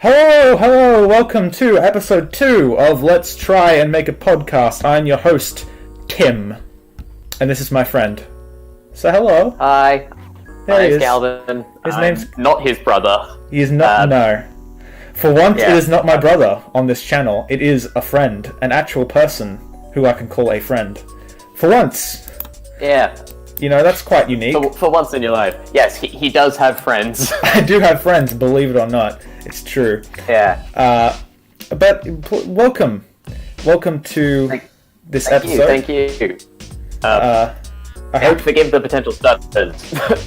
Hello, welcome to episode 2 of Let's Try and Make a Podcast. I'm your host, Tim, and this is my friend. So hello. Hi, my name's is. Galvin. His I'm name's... not his brother. He is not, no. For once, yeah. It is not my brother on this channel. It is a friend, an actual person who I can call a friend. For once. Yeah. You know, that's quite unique. For once in your life. Yes, he does have friends. I do have friends, believe it or not. It's true. Yeah. But welcome. Welcome to this episode. Thank you. I hope forgive the potential stutters.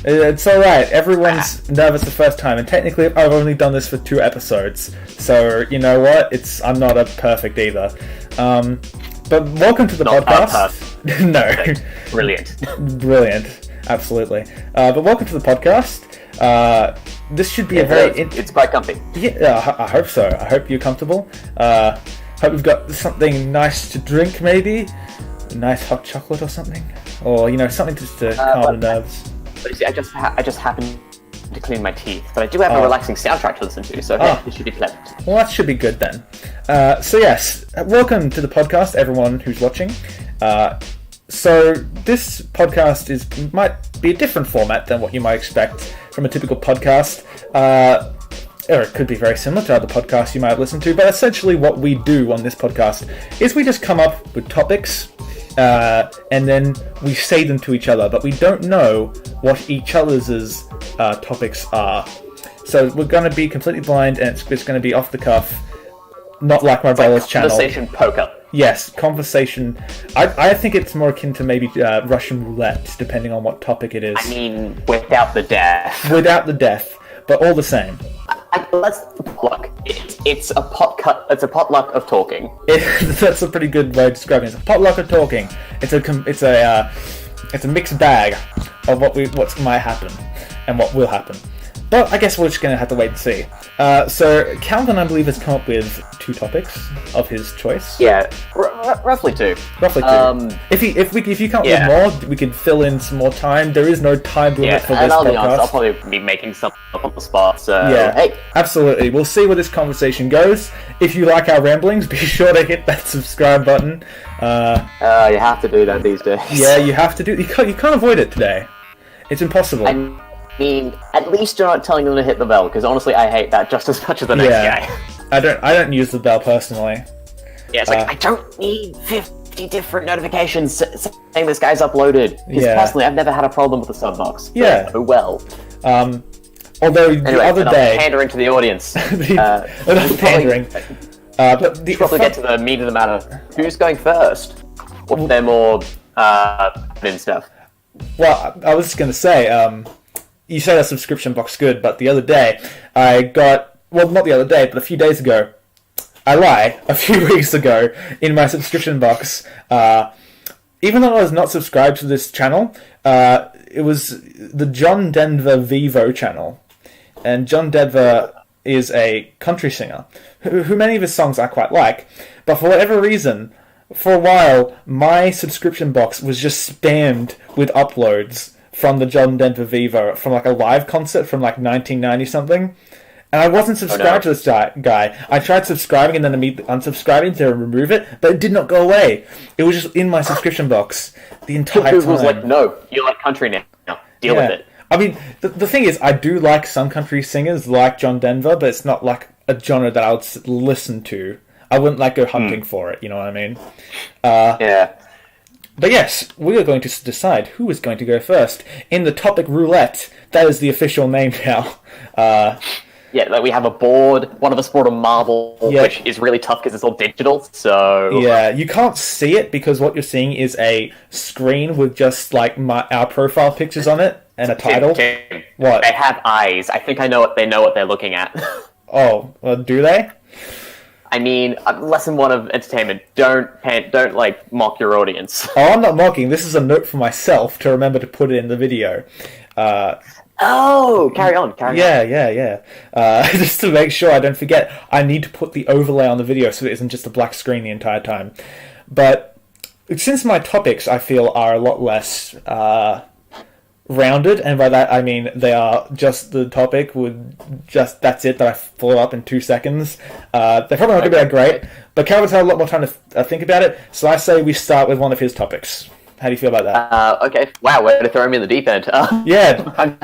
It's alright. Everyone's nervous the first time, and technically I've only done this for 2 episodes. So, you know what? I'm not a perfect either. But welcome to the podcast. No. Brilliant. Absolutely. But welcome to the podcast. This should be a very... It's quite comfy. Yeah, I hope so. I hope you're comfortable. Hope you've got something nice to drink, maybe. A nice hot chocolate or something. Or, you know, something just to calm the nerves. But you see, I just happened to clean my teeth. But I do have a relaxing soundtrack to listen to, so hey, this should be pleasant. Well, that should be good then. So yes, welcome to the podcast, everyone who's watching. So this podcast might be a different format than what you might expect from a typical podcast. Or it could be very similar to other podcasts you might have listened to, but essentially what we do on this podcast is we just come up with topics, and then we say them to each other, but we don't know what each other's topics are. So we're going to be completely blind, and it's just going to be off the cuff, not like my brother's channel. Conversation poker. Yes, conversation. I think it's more akin to maybe Russian roulette, depending on what topic it is. I mean, without the death. Without the death, but all the same. Look, it's a potluck. It's a potluck of talking. That's a pretty good way of describing it. It's a potluck of talking. It's a mixed bag of what might happen and what will happen. But I guess we're just going to have to wait and see. So Calvin, I believe, has come up with 2 topics of his choice. Yeah, roughly 2. Roughly 2. If you come up with more, we could fill in some more time. There is no time limit for this and I'll podcast. be honest, I'll probably be making something up on the spot. So hey, absolutely. We'll see where this conversation goes. If you like our ramblings, be sure to hit that subscribe button. You have to do that these days. Yeah, you have to do. You can't avoid it today. It's impossible. I mean, at least you're not telling them to hit the bell, because honestly, I hate that just as much as the next guy. I don't use the bell personally. Yeah, it's like I don't need 50 different notifications saying this guy's uploaded. Because personally, I've never had a problem with the sub box. Yeah. Oh well. Although the other day, pandering to the audience. Pandering. But the probably get to the meat of the matter. Who's going first? Or they're more than stuff. Well, I was going to say, you said a subscription box good, but the other day I got, well, not the other day, but a few days ago, a few weeks ago, in my subscription box, even though I was not subscribed to this channel, it was the John Denver Vivo channel. And John Denver is a country singer, who many of his songs I quite like, but for whatever reason, for a while, my subscription box was just spammed with uploads from the John Denver Vivo, from like a live concert from like 1990 something. And I wasn't subscribed to this guy. I tried subscribing and then unsubscribing to remove it, but it did not go away. It was just in my subscription box the entire time. It was like, no, you like country now. Deal with it. I mean, the thing is, I do like some country singers like John Denver, but it's not like a genre that I would listen to. I wouldn't like go hunting for it, you know what I mean? Yeah. But yes, we are going to decide who is going to go first in the topic roulette. That is the official name now. Yeah, like we have a board. One of us brought a marble, which is really tough because it's all digital. So yeah, you can't see it because what you're seeing is a screen with just like our profile pictures on it and a title. Tim, what? They have eyes. I think I know what they're looking at. Oh, well, do they? I mean, lesson 1 of entertainment: don't like mock your audience. Oh, I'm not mocking. This is a note for myself to remember to put it in the video. Carry on. Yeah. Just to make sure I don't forget, I need to put the overlay on the video so it isn't just a black screen the entire time. But since my topics, I feel, are a lot less rounded, and by that I mean they are just the topic with just that's it that I follow up in 2 seconds. They're probably not going to be that great, but Calvin's had a lot more time to think about it, so I say we start with one of his topics. How do you feel about that? Okay. Wow, way to throw me in the deep end. Yeah, I'm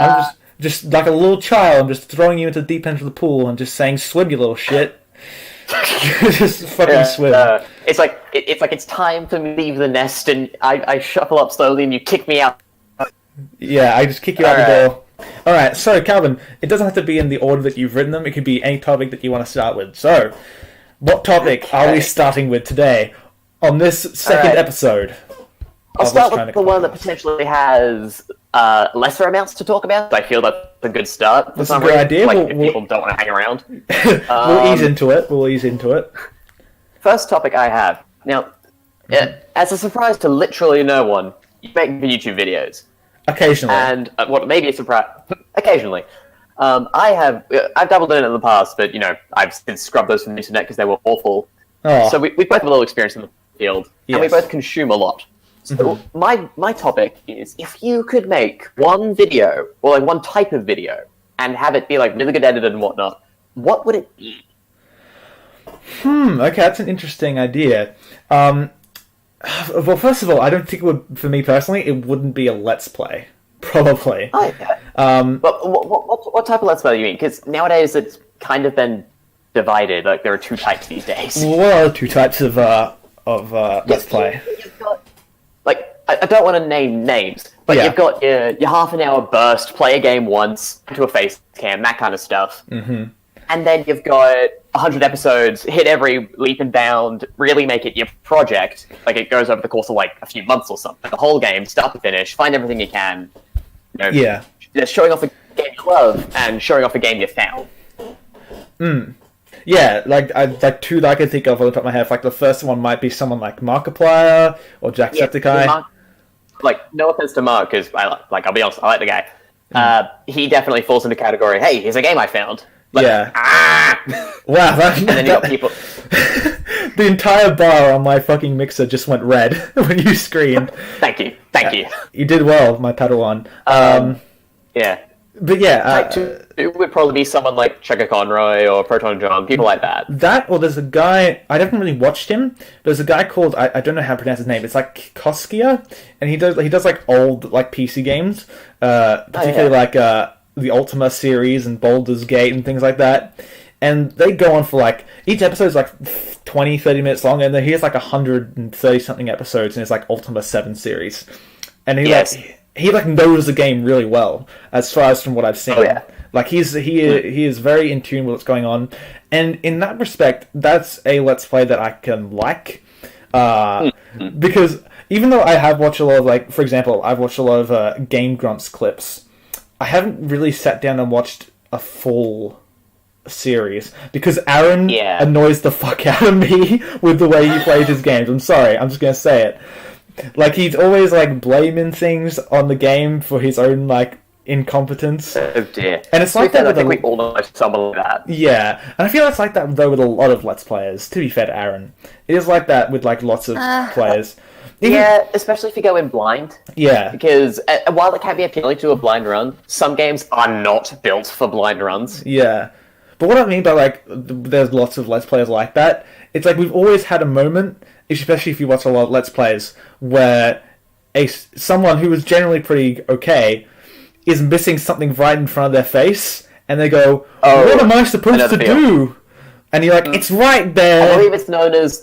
just like a little child. I'm just throwing you into the deep end of the pool and just saying, "Swim, you little shit." Just fucking swim. It's like it's time for me to leave the nest, and I shuffle up slowly, and you kick me out. Yeah, I just kick you out the door. Alright, so Calvin, it doesn't have to be in the order that you've written them, it could be any topic that you want to start with. So, what topic are we starting with today on this second episode? I'll start with the one that potentially has lesser amounts to talk about. I feel that's a good start. That's a good idea. Like, if people don't want to hang around. We'll ease into it. First topic I have. Now, as a surprise to literally no one, you make YouTube videos. Occasionally. And what may be a surprise, occasionally. I've dabbled in it in the past, but, I've since scrubbed those from the internet because they were awful. Oh. So we both have a little experience in the field, and we both consume a lot. So my topic is, if you could make one video, or like one type of video, and have it be like really good edited and whatnot, what would it be? Okay, that's an interesting idea. Well, first of all, I don't think it would, for me personally, it wouldn't be a Let's Play. Probably. Oh, yeah. But what type of Let's Play do you mean? Because nowadays it's kind of been divided. Like, there are two types these days. What are two types of Let's Play? You've got, like, I don't want to name names, but you've got your half an hour burst, play a game once, into a face cam, that kind of stuff. Mm-hmm. And then you've got 100 episodes, hit every leap and bound, really make it your project. Like, it goes over the course of, like, a few months or something. The whole game, start to finish, find everything you can. Showing off a game you love, and showing off a game you found. Yeah, like two that I can think of on the top of my head. Like, the first one might be someone like Markiplier or Jacksepticeye. Like, no offense to Mark, because, I'll be honest, I like the guy. He definitely falls into the category, hey, here's a game I found. Like, Wow, and then you got people. The entire bar on my fucking mixer just went red when you screamed. Thank you. You did well, my Padawan. Yeah. But yeah, it would probably be someone like Checker Conroy or Proton John, people like that. That, or there's a guy, I haven't really watched him, but there's a guy called, I don't know how to pronounce his name, it's like Koskia, and he does like old, like PC games, particularly like the Ultima series and Baldur's Gate and things like that. And they go on for like, each episode is like 20, 30 minutes long, and then he has like 130 something episodes in his like Ultima 7 series. And he knows the game really well, as far as from what I've seen. Oh, yeah. Like, he is very in tune with what's going on. And in that respect, that's a Let's Play that I can like. Because even though I have watched a lot of, like, for example, I've watched a lot of Game Grumps clips, I haven't really sat down and watched a full series, because Aaron annoys the fuck out of me with the way he plays his games. I'm sorry, I'm just gonna say it. Like, he's always, like, blaming things on the game for his own, like, incompetence. Oh dear. And it's like that with I think we all know someone like that. Yeah, and I feel it's like that, though, with a lot of Let's Players, to be fair to Aaron. It is like that with, like, lots of players. Especially if you go in blind. Yeah. Because while it can be appealing to a blind run, some games are not built for blind runs. Yeah. But what I mean by, like, there's lots of Let's Players like that, it's like we've always had a moment, especially if you watch a lot of Let's Plays, where someone who is generally pretty okay is missing something right in front of their face, and they go, what am I supposed to do? And you're like, it's right there! I believe it's known as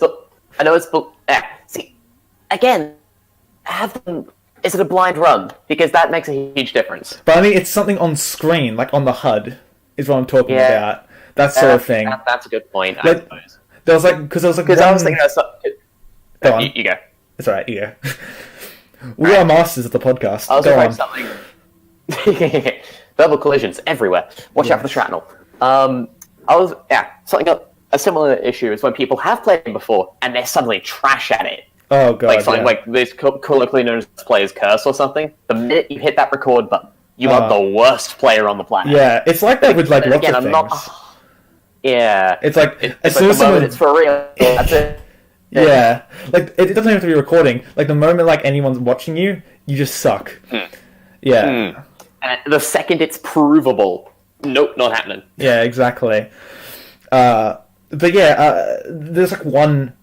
see, again, is it a blind run? Because that makes a huge difference. But I mean, it's something on screen, like on the HUD, is what I'm talking about. That sort of thing. That's a good point, I suppose. There was like, because I was thinking that's go on. You go. It's alright, you go. We are masters of the podcast. I was going something. Verbal collisions everywhere. Watch out for the shrapnel. A similar issue is when people have played it before and they're suddenly trash at it. Oh god, like something like this colloquially known as player's curse or something. The minute you hit that record button, you are the worst player on the planet. Yeah, it's like that with like lots of things. It's like as soon as it's for real. That's it. Yeah, like it doesn't have to be recording. Like the moment like anyone's watching you, you just suck. Yeah. And the second it's provable, nope, not happening. Yeah, exactly. But yeah, there's like one...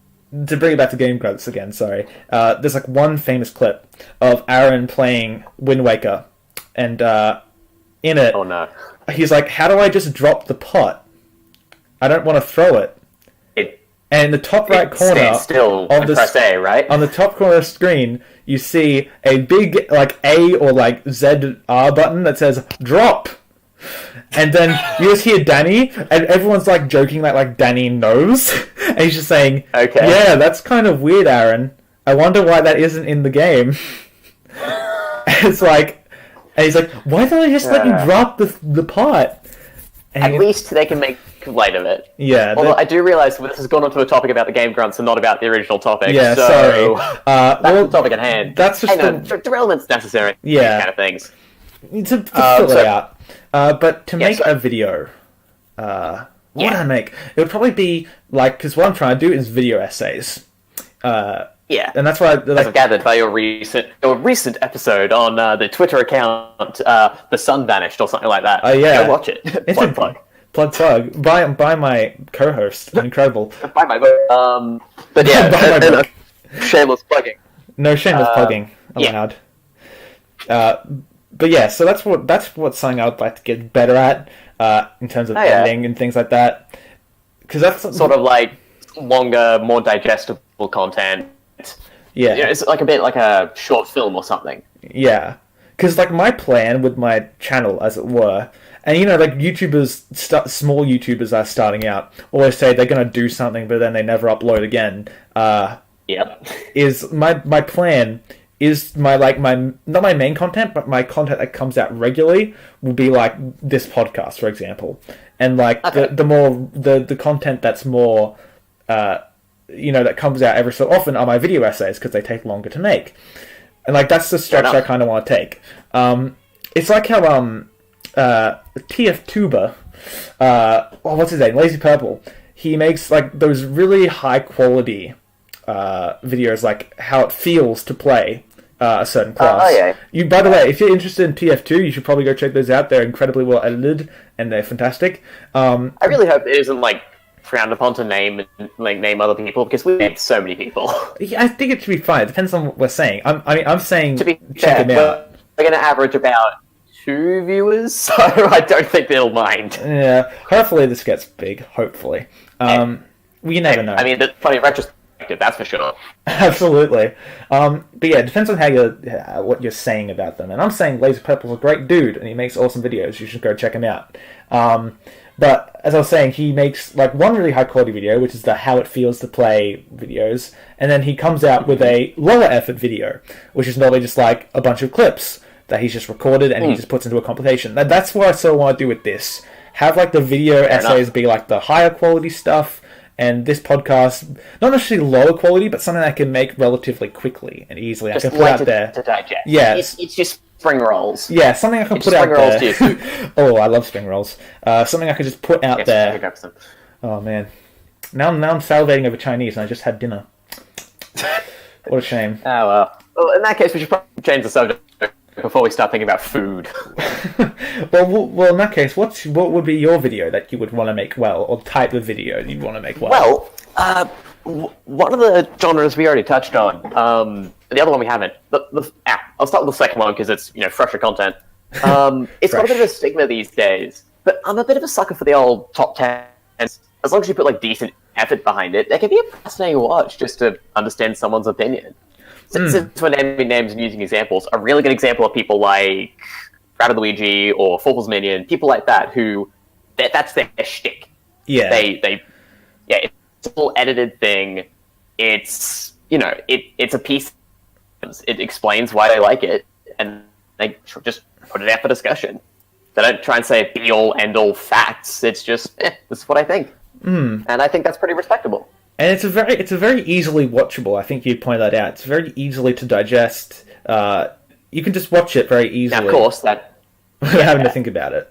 To bring it back to Game Grunts again, sorry. There's like one famous clip of Aaron playing Wind Waker, and in it, Oh no. he's like, "How do I just drop the pot? I don't want to throw it." And in the top right corner still of the press A, right? on the top corner of the screen, you see a big like A or like Z R button that says "drop." And then you just hear Danny, and everyone's like joking like Danny knows, and he's just saying, Okay. "Yeah, that's kind of weird, Aaron. I wonder why that isn't in the game." It's like, and he's like, "Why don't I just let you drop the pot?" And At least they can make light of it. Yeah. Although I do realise this has gone onto a topic about the Game Grunts and not about the original topic. Yeah, so sorry. That's the topic at hand. That's just derailment's necessary. Yeah. These kind of things. to fill it out. But to make a video, what would I make? It would probably be like, because what I'm trying to do is video essays. Yeah, and that's why as I've gathered by your recent episode on the Twitter account, the sun vanished or something like that. Oh yeah, go watch it. plug. Buy my co-host. Incredible. Buy my book. But yeah, buy my book. Shameless plugging. No shameless plugging allowed. Yeah. But yeah, so that's something I would like to get better at in terms of editing and things like that. Because that's sort of like longer, more digestible content. Yeah, it's like a bit like a short film or something. Yeah, because like my plan with my channel, as it were, and like YouTubers, small YouTubers are starting out, always say they're going to do something, but then they never upload again. Is my plan is my not my main content, but my content that comes out regularly will be like this podcast, for example, and like the content that's more. That comes out every so often are my video essays because they take longer to make, and like that's the stretch I kind of want to take. It's like how TF Tuber, what's his name, Lazy Purple, he makes like those really high quality videos, like how it feels to play a certain class. By the way, if you're interested in TF2, you should probably go check those out. They're incredibly well edited and they're fantastic. I really hope it isn't like frowned upon to name other people, because we named so many people. Yeah, I think it should be fine. It depends on what we're saying. I'm saying to be check them out. We're going to average about 2 viewers, so I don't think they'll mind. Yeah, hopefully this gets big. Hopefully, we never know. I mean, that's funny retrospective, that's for sure. Absolutely, but yeah, it depends on what you're saying about them. And I'm saying Laser Purple's a great dude, and he makes awesome videos. You should go check him out. But as I was saying, he makes like one really high quality video, which is the how it feels to play videos, and then he comes out with a lower effort video, which is normally just like a bunch of clips that he's just recorded and he just puts into a compilation. That's what I sort of want to do with this. Have like the video essays be like the higher quality stuff, and this podcast not necessarily lower quality, but something I can make relatively quickly and easily. Just I can put out there to digest. Yeah, it's just spring rolls. Yeah, something I can put out there. Oh, I love spring rolls. Something I could just put out there. Oh man, now I'm salivating over Chinese, and I just had dinner. What a shame. Oh well. Well, in that case, we should probably change the subject before we start thinking about food. well, in that case, what would be your video that you would want to make well, or type of video you'd want to make well? Well, one of the genres we already touched on. The other one we haven't. I'll start with the second one because it's fresher content. It's got a bit of a stigma these days, but I'm a bit of a sucker for the old top 10. As long as you put like decent effort behind it, it can be a fascinating watch just to understand someone's opinion. Since we're naming names and using examples, a really good example of people like Brad Luigi or Four's Minion, people like that who that's their shtick. Yeah, it's a full edited thing. It's it's a piece. It explains why they like it, and they just put it out for discussion. They don't try and say be all end all facts. It's just this is what I think, and I think that's pretty respectable. And it's a very easily watchable. I think you pointed that out. It's very easily to digest. You can just watch it very easily. Now, of course, without having to think about it.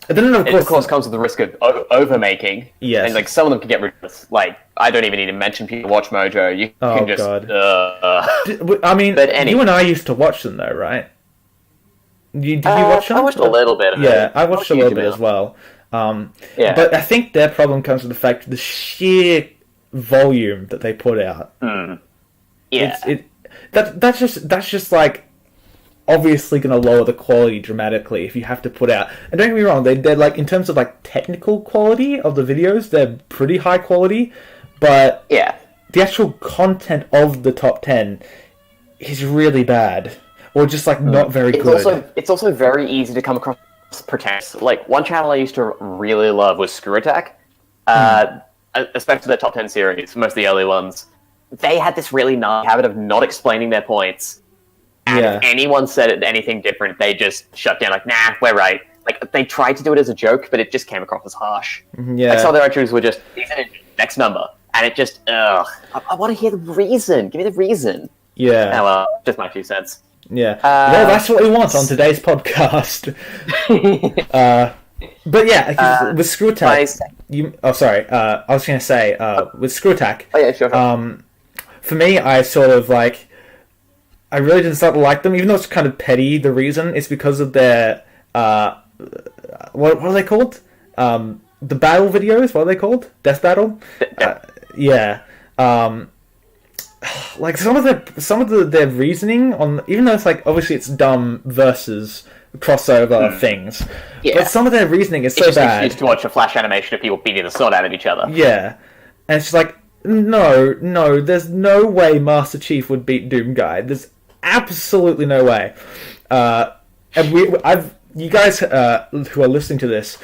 And then, it of course comes with the risk of over-making. Yes. And, like, some of them can get ridiculous. Like, I don't even need to mention people watch Mojo. You can just... God. I mean, you and I used to watch them, though, right? Did you watch them? I watched a little bit of it. Yeah, I watched a little bit as well. But I think their problem comes with the fact of the sheer volume that they put out. Yeah. That's just like obviously going to lower the quality dramatically if you have to put out. And don't get me wrong, they're like in terms of like technical quality of the videos, they're pretty high quality, but yeah, the actual content of the top 10 is really bad, or just like not very good. It's also very easy to come across pretentious. Like one channel I used to really love was Screw Attack, especially their top 10 series, most of the early ones. They had this really nice habit of not explaining their points. And if anyone said anything different, they just shut down, like, nah, we're right. Like, they tried to do it as a joke, but it just came across as harsh. Yeah. Like, some of their entries were just, next number. And it just, I want to hear the reason. Give me the reason. Yeah. Oh, well, just my 2 cents. Yeah. Well, that's what we want on today's podcast. But yeah, with Screw Attack... I was going to say, with Screw Attack... Oh, yeah, sure. For me, I sort of, like... I really didn't start to like them, even though it's kind of petty. The reason is because of their what are they called? The battle videos. What are they called? Death battle. Yeah. Like some of their reasoning on, even though it's like obviously it's dumb versus crossover things, but some of their reasoning is so bad. Used to watch a flash animation of people beating the sword out of each other. Yeah, and it's just like no, there's no way Master Chief would beat Doom Guy. There's absolutely no way. And you guys who are listening to this,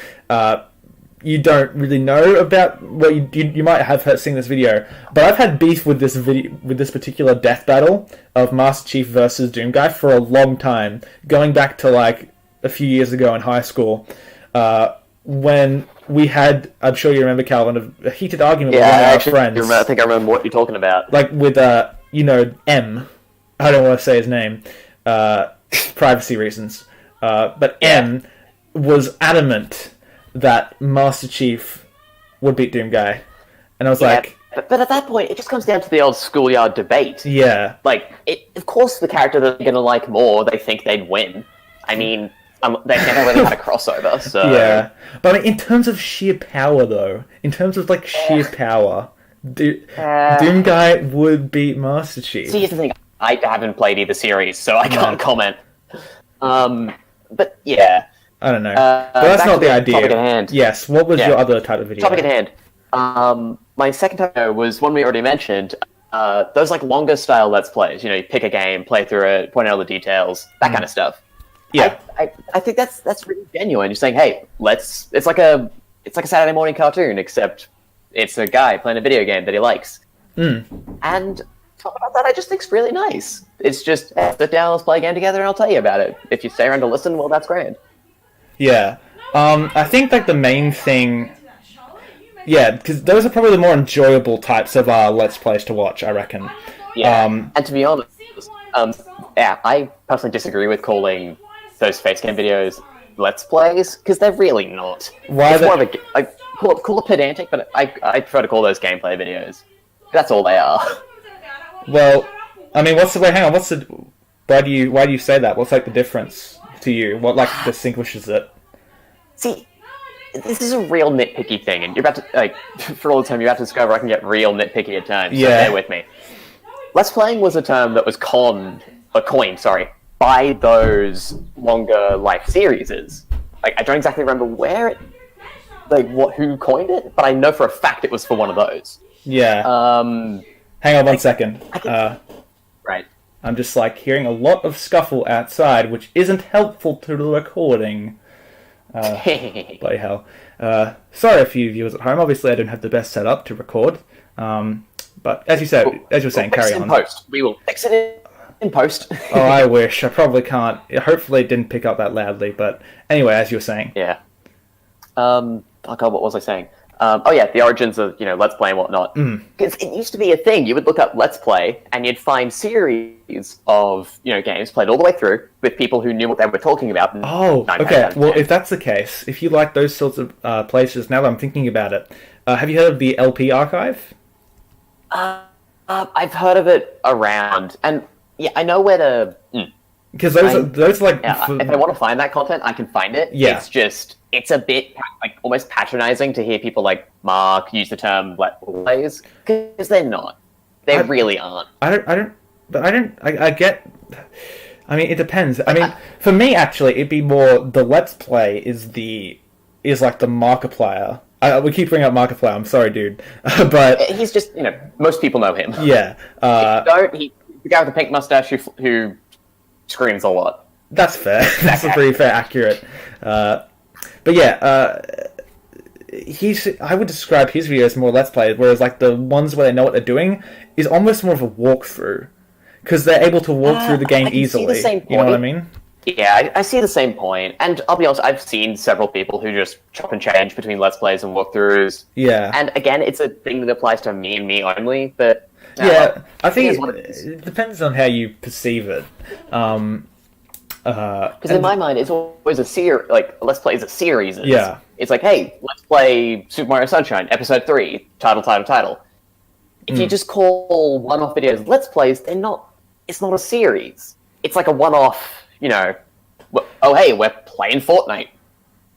you don't really know about what you might have seen this video, but I've had beef with this particular death battle of Master Chief versus Doom Guy for a long time, going back to like a few years ago in high school, when we had, I'm sure you remember, Calvin, a heated argument with one of our friends. I think I remember what you're talking about. Like with M. I don't want to say his name, privacy reasons. But M was adamant that Master Chief would beat Doom Guy. And I was like... But at that point, it just comes down to the old schoolyard debate. Yeah. Like, of course the character that they're going to like more, they think they'd win. I mean, they've never really had a crossover, so... Yeah. But I mean, in terms of sheer power, though, in terms of, like, sheer power, Doom Guy would beat Master Chief. See, here's the thing. I haven't played either series, so I can't comment. But yeah. I don't know. But that's not the idea. Topic at hand. Yes, what was your other type of video? Topic at hand. My second topic was one we already mentioned. Those like longer style Let's Plays. You know, you pick a game, play through it, point out all the details, that kind of stuff. Yeah. I think that's really genuine. You're saying, hey, it's like a Saturday morning cartoon, except it's a guy playing a video game that he likes. And talk about that, I just think it's really nice. It's just, sit down, let's play a game together, and I'll tell you about it. If you stay around to listen, well, that's grand. Yeah. I think, like, the main thing... Yeah, because those are probably the more enjoyable types of Let's Plays to watch, I reckon. Yeah, and to be honest, I personally disagree with calling those facecam videos Let's Plays, because they're really not. Why? It's more of a... call it pedantic, but I prefer to call those gameplay videos. That's all they are. Well, I mean, why do you say that? What's like the difference to you? What like distinguishes it? See, this is a real nitpicky thing, and you're about to for all the time you're about to discover I can get real nitpicky at times. So bear with me. Let's Playing was a term that was coined by those longer life series. Like I don't exactly remember who coined it, but I know for a fact it was for one of those. Yeah. Hang on one second. Right. I'm just like hearing a lot of scuffle outside, which isn't helpful to the recording. Bloody hell. Sorry a few viewers at home. Obviously, I don't have the best setup to record. But as you were saying, carry on. We will fix it in post. Oh, I wish. I probably can't. Hopefully, it didn't pick up that loudly. But anyway, as you were saying. Yeah. Oh God, what was I saying? The origins of Let's Play and whatnot. Because it used to be a thing. You would look up Let's Play, and you'd find series of games played all the way through with people who knew what they were talking about. Oh, okay. Well, if that's the case, if you like those sorts of places, now that I'm thinking about it, have you heard of the LP archive? I've heard of it around, and I know where to. Because those like if I want to find that content, I can find it. Yeah. It's just a bit like almost patronizing to hear people like Mark use the term "Let's Plays" because they're not. They really aren't. I get. I mean, it depends. I mean, for me, actually, it'd be more the Let's Play is like the Markiplier. We keep bringing up Markiplier. I'm sorry, dude, but he's just most people know him. Yeah. He's the guy with the pink mustache who screams a lot. That's fair. That's pretty fair, accurate. But yeah, I would describe his videos more Let's Play, whereas like the ones where they know what they're doing is almost more of a walkthrough, because they're able to walk through the game easily. You know what I mean? Yeah, I see the same point, and I'll be honest, I've seen several people who just chop and change between Let's Plays and walkthrough. Yeah. And again, it's a thing that applies to me and me only, but... I think it depends on how you perceive it. Because in my mind, it's always a series, like, Let's Play is a series. Yeah. It's like, hey, let's play Super Mario Sunshine, Episode 3, title. If you just call one-off videos Let's Plays, it's not a series. It's like a one-off... oh hey, we're playing Fortnite.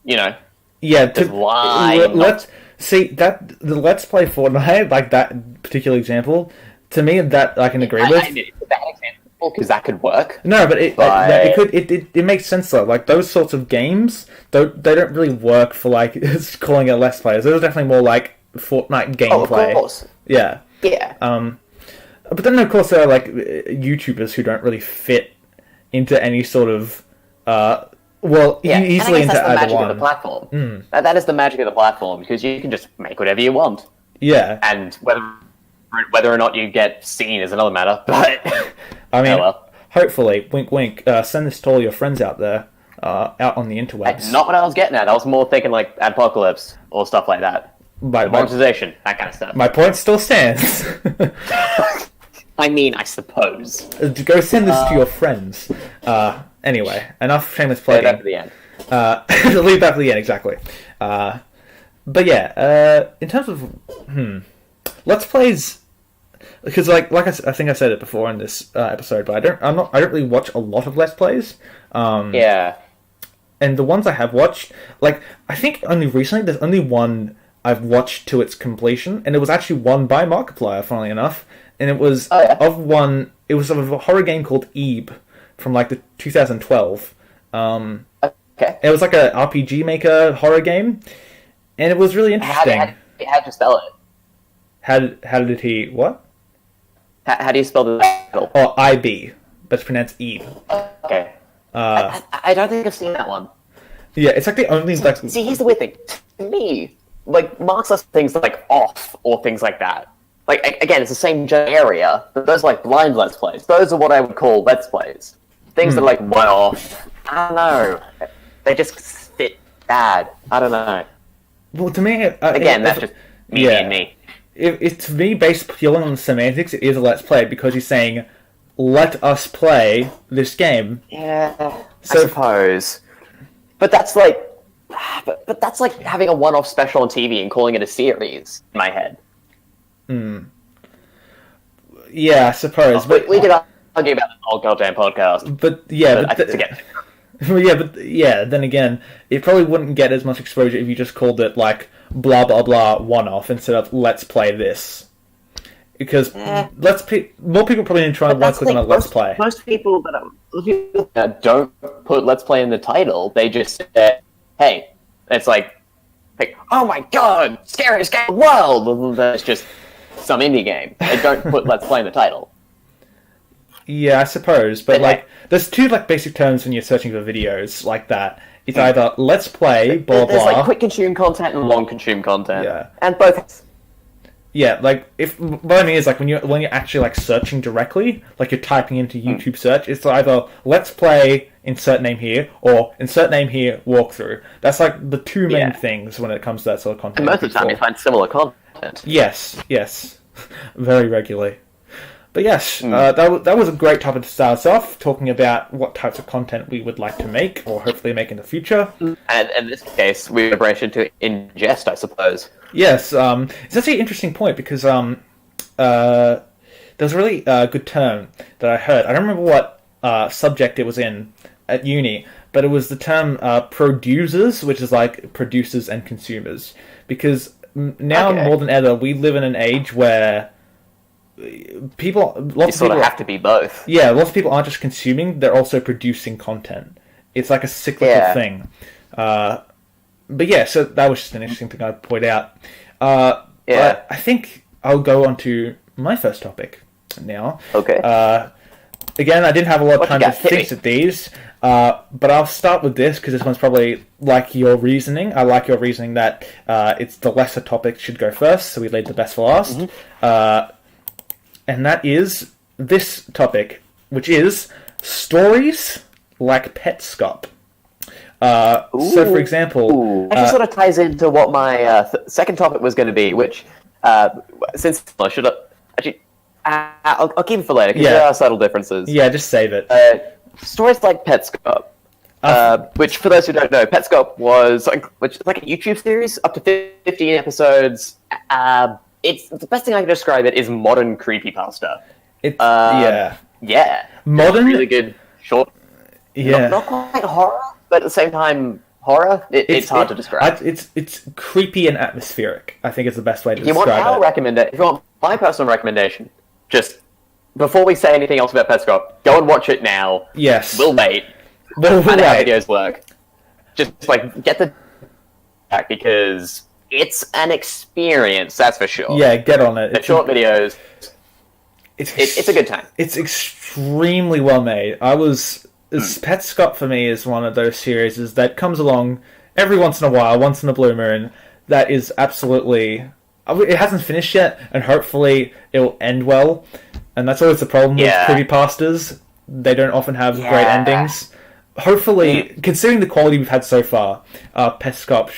Yeah, let's see that the Let's Play Fortnite, like that particular example. To me, that I can agree with. It's a bad example because that could work. No, but it makes sense though. Like those sorts of games, they don't really work for like calling it Let's Plays. Those are definitely more like Fortnite gameplay. Of course. Yeah. Yeah. But then of course there are like YouTubers who don't really fit into any sort of easily into either either one. Of the platform. That is the magic of the platform because you can just make whatever you want. Yeah, and whether or not you get seen is another matter. But I mean, hopefully, wink, wink. Send this to all your friends out there, out on the interwebs. Not what I was getting at. I was more thinking like Apocalypse or stuff like that. Monetization, that kind of stuff. My point still stands. I mean, I suppose. Go send this to your friends. Anyway, enough shameless plugging. Leave that for the end. Leave that for the end, exactly. But yeah, in terms of Let's Plays, because like I think I said it before in this episode, but I don't really watch a lot of Let's Plays. Yeah. And the ones I have watched, like I think only recently, there's only one I've watched to its completion, and it was actually one by Markiplier, funnily enough. And it was it was of a horror game called Ebe from like the 2012. Okay. It was like a RPG Maker horror game, and it was really interesting. How'd you spell it? How did he what? How do you spell the title? Oh, IB, but it's pronounced Ebe. Okay. I don't think I've seen that one. Yeah, it's like the only like. See, here's the weird thing. To me, like marks us things like off or things like that. Like, again, it's the same area, but those are like blind Let's Plays. Those are what I would call Let's Plays. Things that are like one-off. I don't know. They just fit bad. I don't know. Well, to me... again, that's just me and me. To me, based purely on the semantics, it is a Let's Play, because he's saying, let us play this game. Yeah, so, I suppose. But that's like... But that's like having a one-off special on TV and calling it a series, in my head. Yeah, I suppose. But we could argue about the whole goddamn podcast. But then again, it probably wouldn't get as much exposure if you just called it like blah blah blah one-off instead of let's play this. Because more people probably try and click on a let's play. Most people that don't put let's play in the title, they just say, hey, it's like, oh my god, scariest game in the world! That's just some indie game. They don't put let's play in the title. Yeah, I suppose, but like, there's two like basic terms when you're searching for videos like that. It's either let's play, blah blah. There's like quick consume content and long consume content. Yeah. And both. Yeah, like if what I mean is like when you're actually like searching directly, like you're typing into YouTube search, it's either let's play insert name here or insert name here walkthrough. That's like the two main things when it comes to that sort of content. And most of the time you find similar content. Yes, very regularly. But yes, that was a great topic to start us off, talking about what types of content we would like to make, or hopefully make in the future. And in this case, we would branch into ingest, I suppose. Yes, it's actually an interesting point, because there's a really good term that I heard. I don't remember what subject it was in at uni, but it was the term producers, which is like producers and consumers. Because now more than ever, we live in an age where lots of people have to be both. Yeah, lots of people aren't just consuming; they're also producing content. It's like a cyclical thing. But yeah, so that was just an interesting thing I'd point out. But I think I'll go on to my first topic now. Okay. Again, I didn't have a lot of time to think of these, but I'll start with this because this one's probably like your reasoning. I like your reasoning that it's the lesser topic should go first, so we leave the best for last. And that is this topic, which is stories like Petscop. So, for example... That sort of ties into what my second topic was going to be, which, since I should have... Actually, I'll keep it for later, because there are subtle differences. Yeah, just save it. Stories like Petscop, which, for those who don't know, Petscop was like a YouTube series, up to 15 episodes. It's the best thing I can describe it is modern creepypasta. Modern, really good, short. Not quite horror, but at the same time horror. It's hard to describe. It's creepy and atmospheric. I think is the best way to describe it. If you want my personal recommendation, just before we say anything else about Petscop, go and watch it now. Yes, we'll wait. Find out how videos work. Just like get the back because. It's an experience, that's for sure. Yeah, get on it. The short videos. It's a good time. It's extremely well made. Petscop for me is one of those series that comes along every once in a while, once in a blue moon. That is absolutely. It hasn't finished yet, and hopefully it will end well. And that's always the problem with creepypastas. They don't often have great endings. Hopefully, considering the quality we've had so far, Petscop,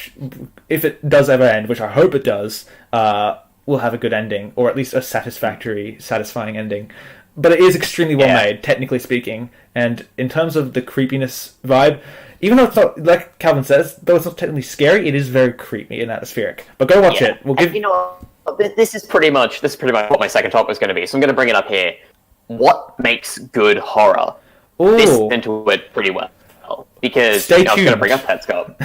if it does ever end, which I hope it does, will have a good ending, or at least a satisfying ending. But it is extremely well made, technically speaking, and in terms of the creepiness vibe, even though it's not, like Calvin says, though it's not technically scary, it is very creepy and atmospheric. But go watch it. This is pretty much what my second topic was going to be, so I'm going to bring it up here. What makes good horror? This into it pretty well because I was going to bring up Petscop.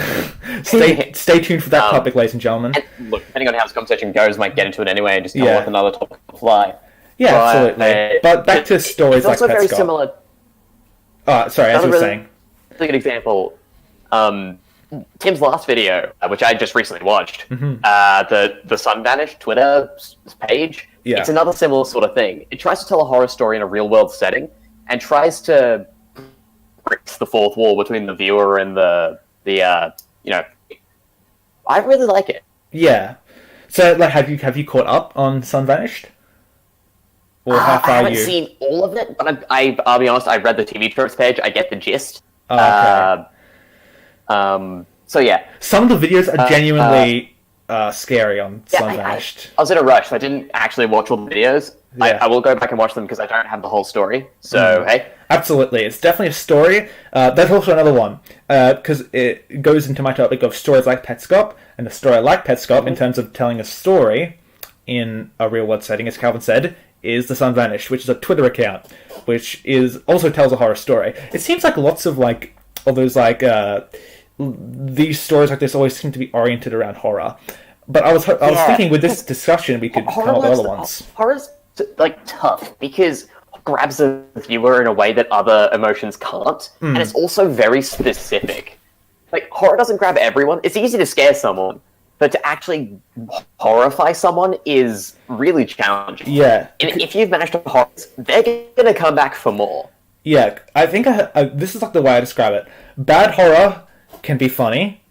Stay tuned for that topic, ladies and gentlemen. And look, depending on how this conversation goes, might get into it anyway and just come up with another topic on the fly. Yeah, absolutely. But back to stories like Petscop. It's also very similar. Sorry, as you were saying. Really good example. Tim's last video, which I just recently watched, the Sun Vanished Twitter page. Yeah. It's another similar sort of thing. It tries to tell a horror story in a real world setting. And tries to break the fourth wall between the viewer and the I really like it. Yeah. So, like, have you caught up on Sun Vanished? Or how far I haven't seen all of it, but I'll be honest. I read the TV tropes page. I get the gist. Oh, okay. So yeah, some of the videos are genuinely scary on Sun Vanished. I was in a rush, so I didn't actually watch all the videos. Yeah. I will go back and watch them because I don't have the whole story. So, hey. Absolutely. It's definitely a story. That's also another one. Because it goes into my topic of stories like Petscop. And the story I like Petscop in terms of telling a story in a real-world setting, as Calvin said, is The Sun Vanished, which is a Twitter account, which also tells a horror story. It seems like lots of, like, all those, like, these stories like this always seem to be oriented around horror. But I was thinking with this discussion we could come up with other ones. Horror's like tough because it grabs the viewer in a way that other emotions can't, and it's also very specific. Like horror doesn't grab everyone. It's easy to scare someone, but to actually horrify someone is really challenging. Yeah, and if you've managed to horror, they're gonna come back for more. Yeah, I think this is like the way I describe it. Bad horror can be funny.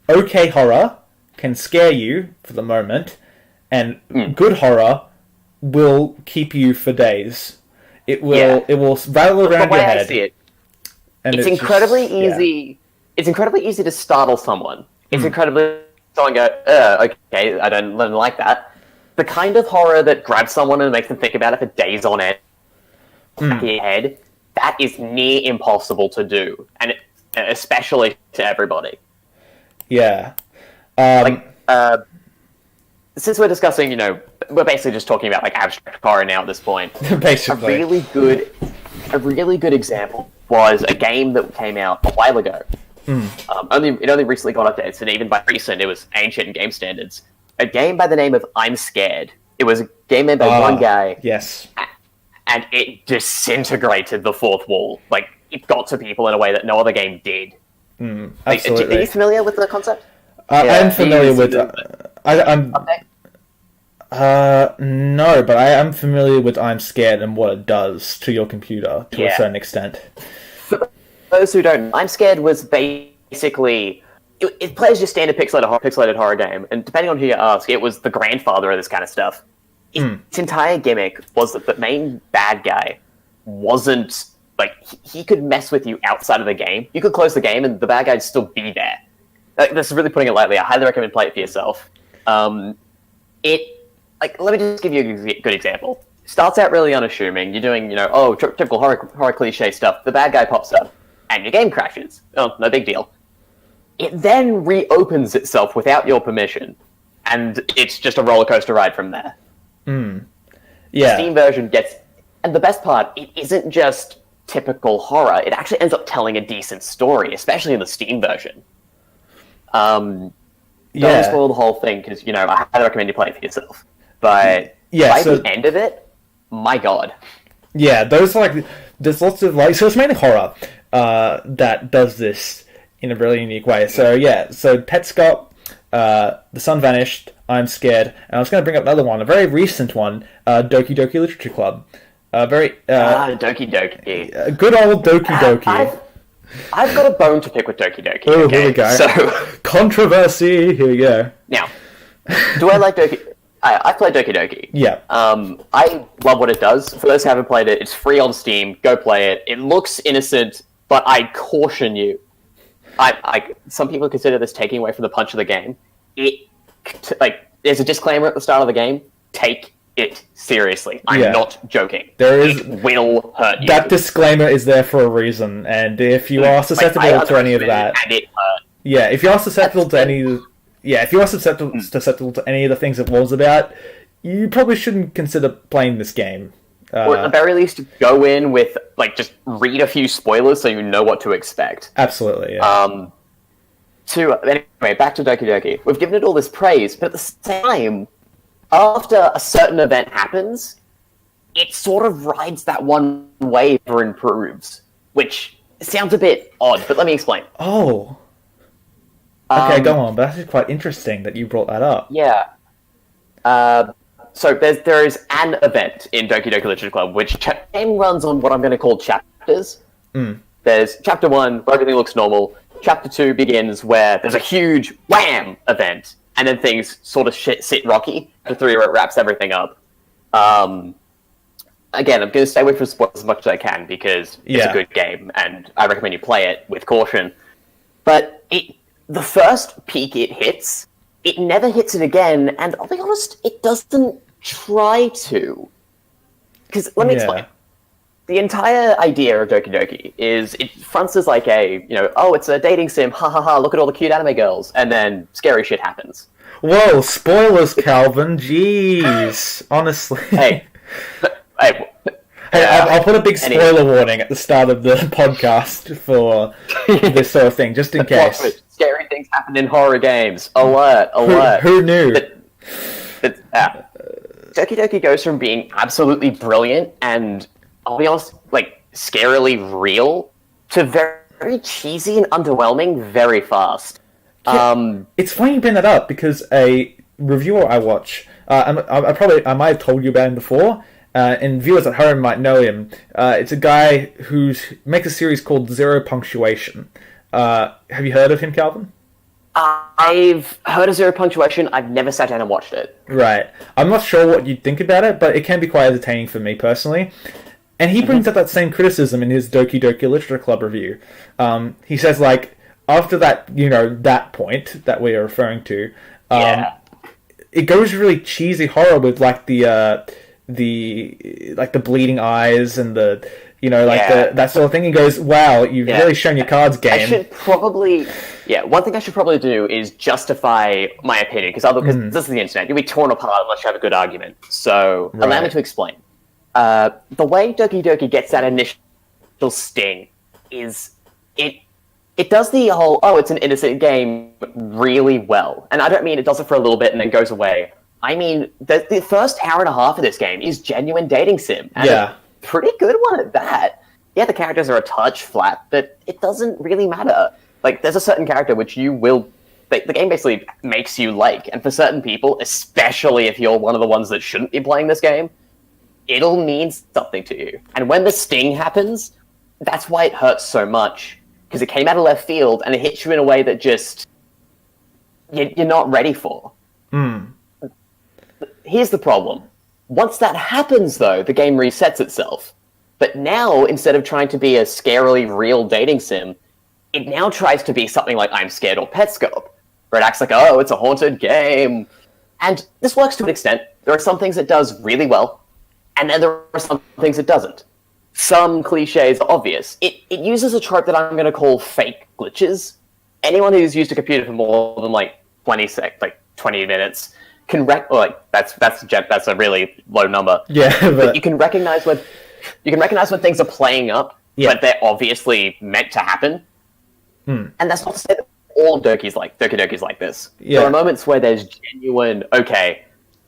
Okay horror can scare you for the moment. and good horror will keep you for days. It will rattle around your head. I see it. And it's incredibly easy. Yeah. It's incredibly easy to startle someone. It's incredibly someone go, okay, I don't like that. The kind of horror that grabs someone and makes them think about it for days on end, back in your head, that is near impossible to do, and especially to everybody. Yeah. Since we're discussing, we're basically just talking about like abstract horror now at this point. Basically, a really good example was a game that came out a while ago. It only recently got updates, and even by recent, it was ancient in game standards. A game by the name of I'm Scared. It was a game made by one guy. Yes. And it disintegrated the fourth wall. Like, it got to people in a way that no other game did. Absolutely. Are you familiar with the concept? I'm familiar with... no, but I am familiar with I'm Scared and what it does to your computer, to a certain extent. For those who don't, I'm Scared was basically... It plays your standard pixelated horror game, and depending on who you ask, it was the grandfather of this kind of stuff. Its entire gimmick was that the main bad guy wasn't... Like, he could mess with you outside of the game. You could close the game, and the bad guy'd still be there. This is really putting it lightly. I highly recommend play it for yourself. Let me just give you a good example. Starts out really unassuming. You're doing, typical horror cliche stuff. The bad guy pops up, and your game crashes. Oh, no big deal. It then reopens itself without your permission, and it's just a roller coaster ride from there. Yeah. The Steam version gets... And the best part, it isn't just typical horror. It actually ends up telling a decent story, especially in the Steam version. Don't spoil the whole thing, because, I highly recommend you play it for yourself. But the end of it, my god. Yeah, there's lots of, so it's mainly horror that does this in a really unique way. So Petscop, The Sun Vanished, I'm Scared, and I was going to bring up another one, a very recent one, Doki Doki Literature Club. Doki Doki. Good old Doki Doki. I've got a bone to pick with Doki Doki. Oh, here we go. So, controversy. Here we go. Now, do I like Doki? I played Doki Doki. Yeah. I love what it does. For those who haven't played it, it's free on Steam. Go play it. It looks innocent, but I caution you. Some people consider this taking away from the punch of the game. There's a disclaimer at the start of the game. Take it seriously. I'm not joking. It will hurt you. That disclaimer is there for a reason, and if you are susceptible to any of that, if you are susceptible to any, if you are susceptible to any of the things it was about, you probably shouldn't consider playing this game. Or at the very least, go in with just read a few spoilers so you know what to expect. Absolutely. Yeah. Anyway, back to Doki Doki. We've given it all this praise, but at the same time, after a certain event happens, it sort of rides that one wave or improves, which sounds a bit odd, but let me explain. Oh. Okay, go on, but that's quite interesting that you brought that up. Yeah. So there is an event in Doki Doki Literature Club, which game runs on what I'm going to call chapters. There's Chapter 1, where everything looks normal. Chapter 2 begins where there's a huge wham event, and then things sort of sit rocky. Chapter 3 where it wraps everything up. Again, I'm going to stay away from spoilers as much as I can, because it's a good game, and I recommend you play it with caution. But the first peak it hits, it never hits it again, and I'll be honest, it doesn't try to. Because, let me explain. The entire idea of Doki Doki is, it fronts as like it's a dating sim, ha ha ha, look at all the cute anime girls, and then scary shit happens. Whoa, spoilers, Calvin, jeez, honestly. Hey, I'll put a big spoiler warning at the start of the podcast for this sort of thing, just in case. Scary things happen in horror games. Alert. Who knew? Doki Doki goes from being absolutely brilliant and, I'll be honest, scarily real, to very cheesy and underwhelming very fast. It's funny you bring that up, because a reviewer I watch, I might have told you about him before, and viewers at home might know him. It's a guy who makes a series called Zero Punctuation. Have you heard of him, Calvin? I've heard of Zero Punctuation. I've never sat down and watched it. Right. I'm not sure what you'd think about it, but it can be quite entertaining for me personally. And he brings up that same criticism in his Doki Doki Literature Club review. He says, like, after that, that point that we are referring to, it goes really cheesy horror with, like, the bleeding eyes and that sort of thing. He goes, wow, you've really shown your cards, game. I should probably... Yeah, one thing I should probably do is justify my opinion, because this is the internet. You'll be torn apart unless you have a good argument. So, allow me to explain. The way Doki Doki gets that initial sting is it does the whole, it's an innocent game really well. And I don't mean it does it for a little bit and then goes away. I mean, the first hour and a half of this game is genuine dating sim. And a pretty good one at that. Yeah, the characters are a touch flat, but it doesn't really matter. Like, there's a certain character which you will... The game basically makes you like, and for certain people, especially if you're one of the ones that shouldn't be playing this game, it'll mean something to you. And when the sting happens, that's why it hurts so much. Because it came out of left field, and it hits you in a way that just... You're not ready for. Here's the problem. Once that happens, though, the game resets itself. But now, instead of trying to be a scarily real dating sim, it now tries to be something like I'm Scared or Petscop, where it acts like, it's a haunted game. And this works to an extent. There are some things it does really well, and then there are some things it doesn't. Some cliches are obvious. It uses a trope that I'm going to call fake glitches. Anyone who's used a computer for more than 20 minutes can that's a really low number. Yeah, but you can recognize when things are playing up, but they're obviously meant to happen. And that's not to say that all Doki Doki's like this. Yeah. There are moments where there's genuine, okay,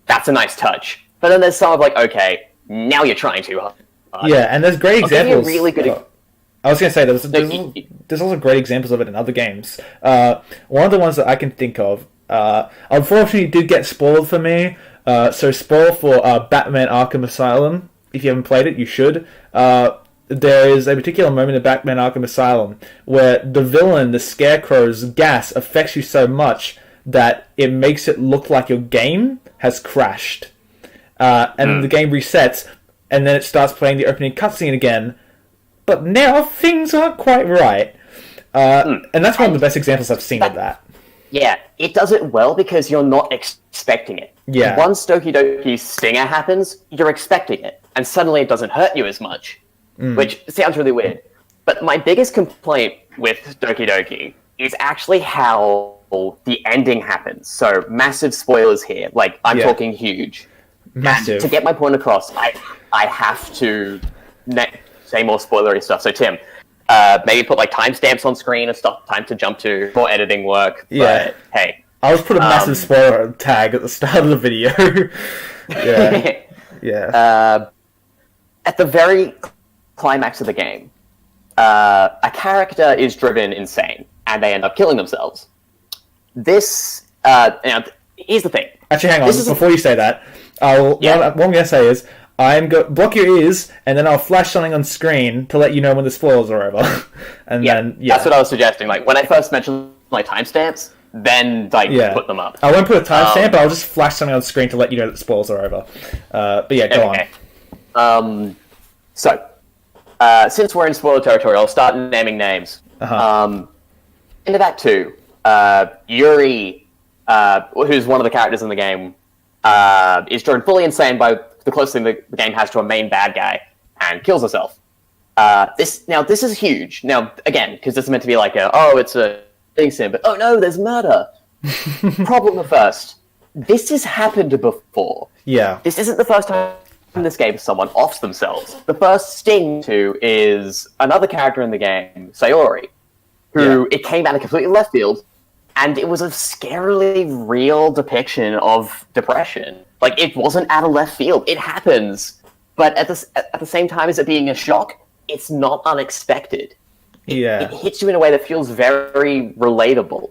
that's a nice touch. But then there's some of okay, now you're trying too hard. Yeah, and there's great examples. Really good. I was going to say, there's also great examples of it in other games. One of the ones that I can think of, unfortunately did get spoiled for me. So spoil for Batman Arkham Asylum. If you haven't played it, you should. There is a particular moment in Batman Arkham Asylum where the villain, the Scarecrow's gas, affects you so much that it makes it look like your game has crashed. And the game resets, and then it starts playing the opening cutscene again. But now things aren't quite right. And that's one of the best examples I've seen of that. Yeah, it does it well because you're not expecting it. Yeah. Once Doki Doki Stinger happens, you're expecting it, and suddenly it doesn't hurt you as much. Which sounds really weird. But my biggest complaint with Doki Doki is actually how the ending happens. So, massive spoilers here. I'm talking huge. Massive. And to get my point across, I have to say more spoilery stuff. So, Tim, maybe put timestamps on screen and stuff, time to jump to, more editing work. Yeah. But, hey. I'll just put a massive spoiler tag at the start of the video. Yeah. Yeah. At the very climax of the game, a character is driven insane, and they end up killing themselves. This, here's the thing. Actually, hang on. Before you say that, what I'm going to say is, block your ears, and then I'll flash something on screen to let you know when the spoilers are over. And then, that's what I was suggesting. When I first mentioned timestamps, then put them up. I won't put a timestamp, but I'll just flash something on screen to let you know that the spoilers are over. But yeah, go on. So, since we're in spoiler territory, I'll start naming names. Into that too, Yuri, who's one of the characters in the game, is driven fully insane by the closest thing the game has to a main bad guy, and kills herself. This is huge. Now, again, because this is meant to be it's a thing sim, but no, there's murder. Problem first. This has happened before. Yeah. This isn't the first time in this game someone offs themselves. The first sting to is another character in the game, Sayori, who it came out of completely left field, and it was a scarily real depiction of depression. It wasn't out of left field. It happens, but at the same time as it being a shock, it's not unexpected. It hits you in a way that feels very relatable.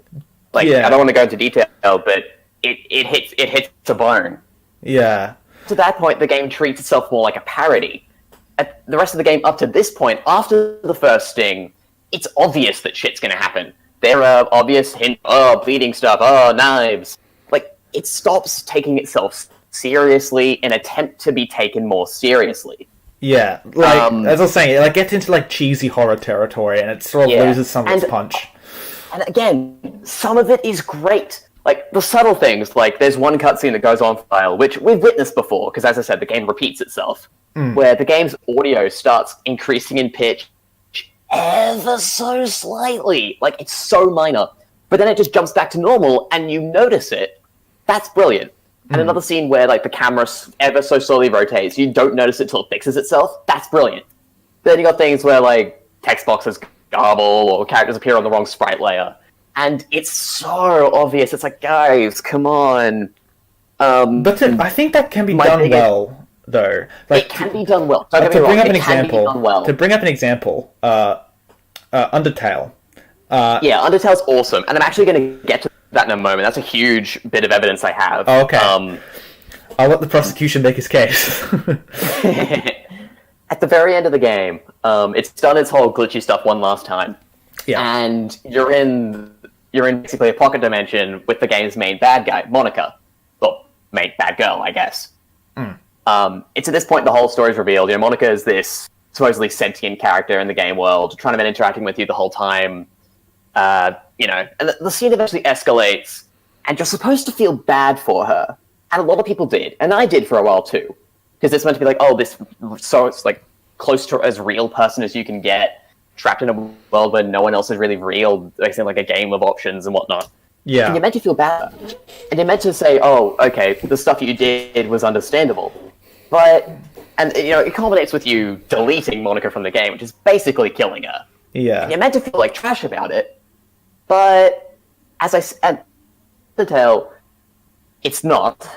I don't want to go into detail, but it hits a bone. Yeah. To that point, the game treats itself more like a parody. At the rest of the game, up to this point, after the first sting, it's obvious that shit's going to happen. there are obvious hints, bleeding stuff, knives. Like, it stops taking itself seriously in an attempt to be taken more seriously. Yeah, like, as I was saying, it like gets into like cheesy horror territory, and it sort of loses some of its punch. And again, some of it is great. Like, the subtle things, like, there's one cutscene that goes on for a while, which we've witnessed before, because as I said, the game repeats itself, where the game's audio starts increasing in pitch ever so slightly. Like, it's so minor. But then it just jumps back to normal, and you notice it. That's brilliant. And another scene where, like, the camera ever so slowly rotates, you don't notice it till it fixes itself. That's brilliant. Then you got things where, like, text boxes garble or characters appear on the wrong sprite layer. And it's so obvious. It's like, guys, come on. But I think that can be done well, though. Like, it can be done well. To bring up an example, Undertale. Yeah, Undertale's awesome. And I'm actually going to get to that in a moment. That's a huge bit of evidence I have. Oh, okay. I'll let the prosecution make his case. At the very end of the game, it's done its whole glitchy stuff one last time. Yeah. And you're in basically a pocket dimension with the game's main bad guy, Monica. Well, main bad girl, I guess. It's at this point the whole story's revealed. You know, Monica is this supposedly sentient character in the game world, trying to be interacting with you the whole time. You know, and the scene eventually escalates, and you're supposed to feel bad for her. And a lot of people did, and I did for a while too. Because it's meant to be like, it's like close to as real person as you can get, trapped in a world where no one else is really real, like a game of options and whatnot. Yeah. And you're meant to feel bad. And you're meant to say, oh, okay, the stuff you did was understandable. But, and you know, it culminates with you deleting Monica from the game, which is basically killing her. Yeah. And you're meant to feel like trash about it. But, as I said, Undertale, it's not.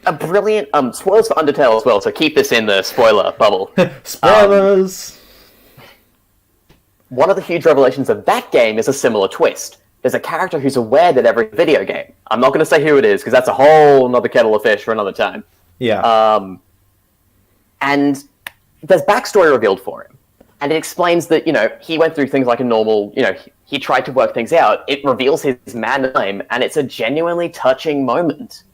A brilliant, spoilers for Undertale as well, so keep this in the spoiler bubble. Spoilers! One of the huge revelations of that game is a similar twist. There's a character who's aware that every video game. I'm not going to say who it is, because that's a whole another kettle of fish for another time. Yeah. And there's backstory revealed for him. And it explains that, you know, he went through things like a normal, you know, he tried to work things out. It reveals his man name, and it's a genuinely touching moment.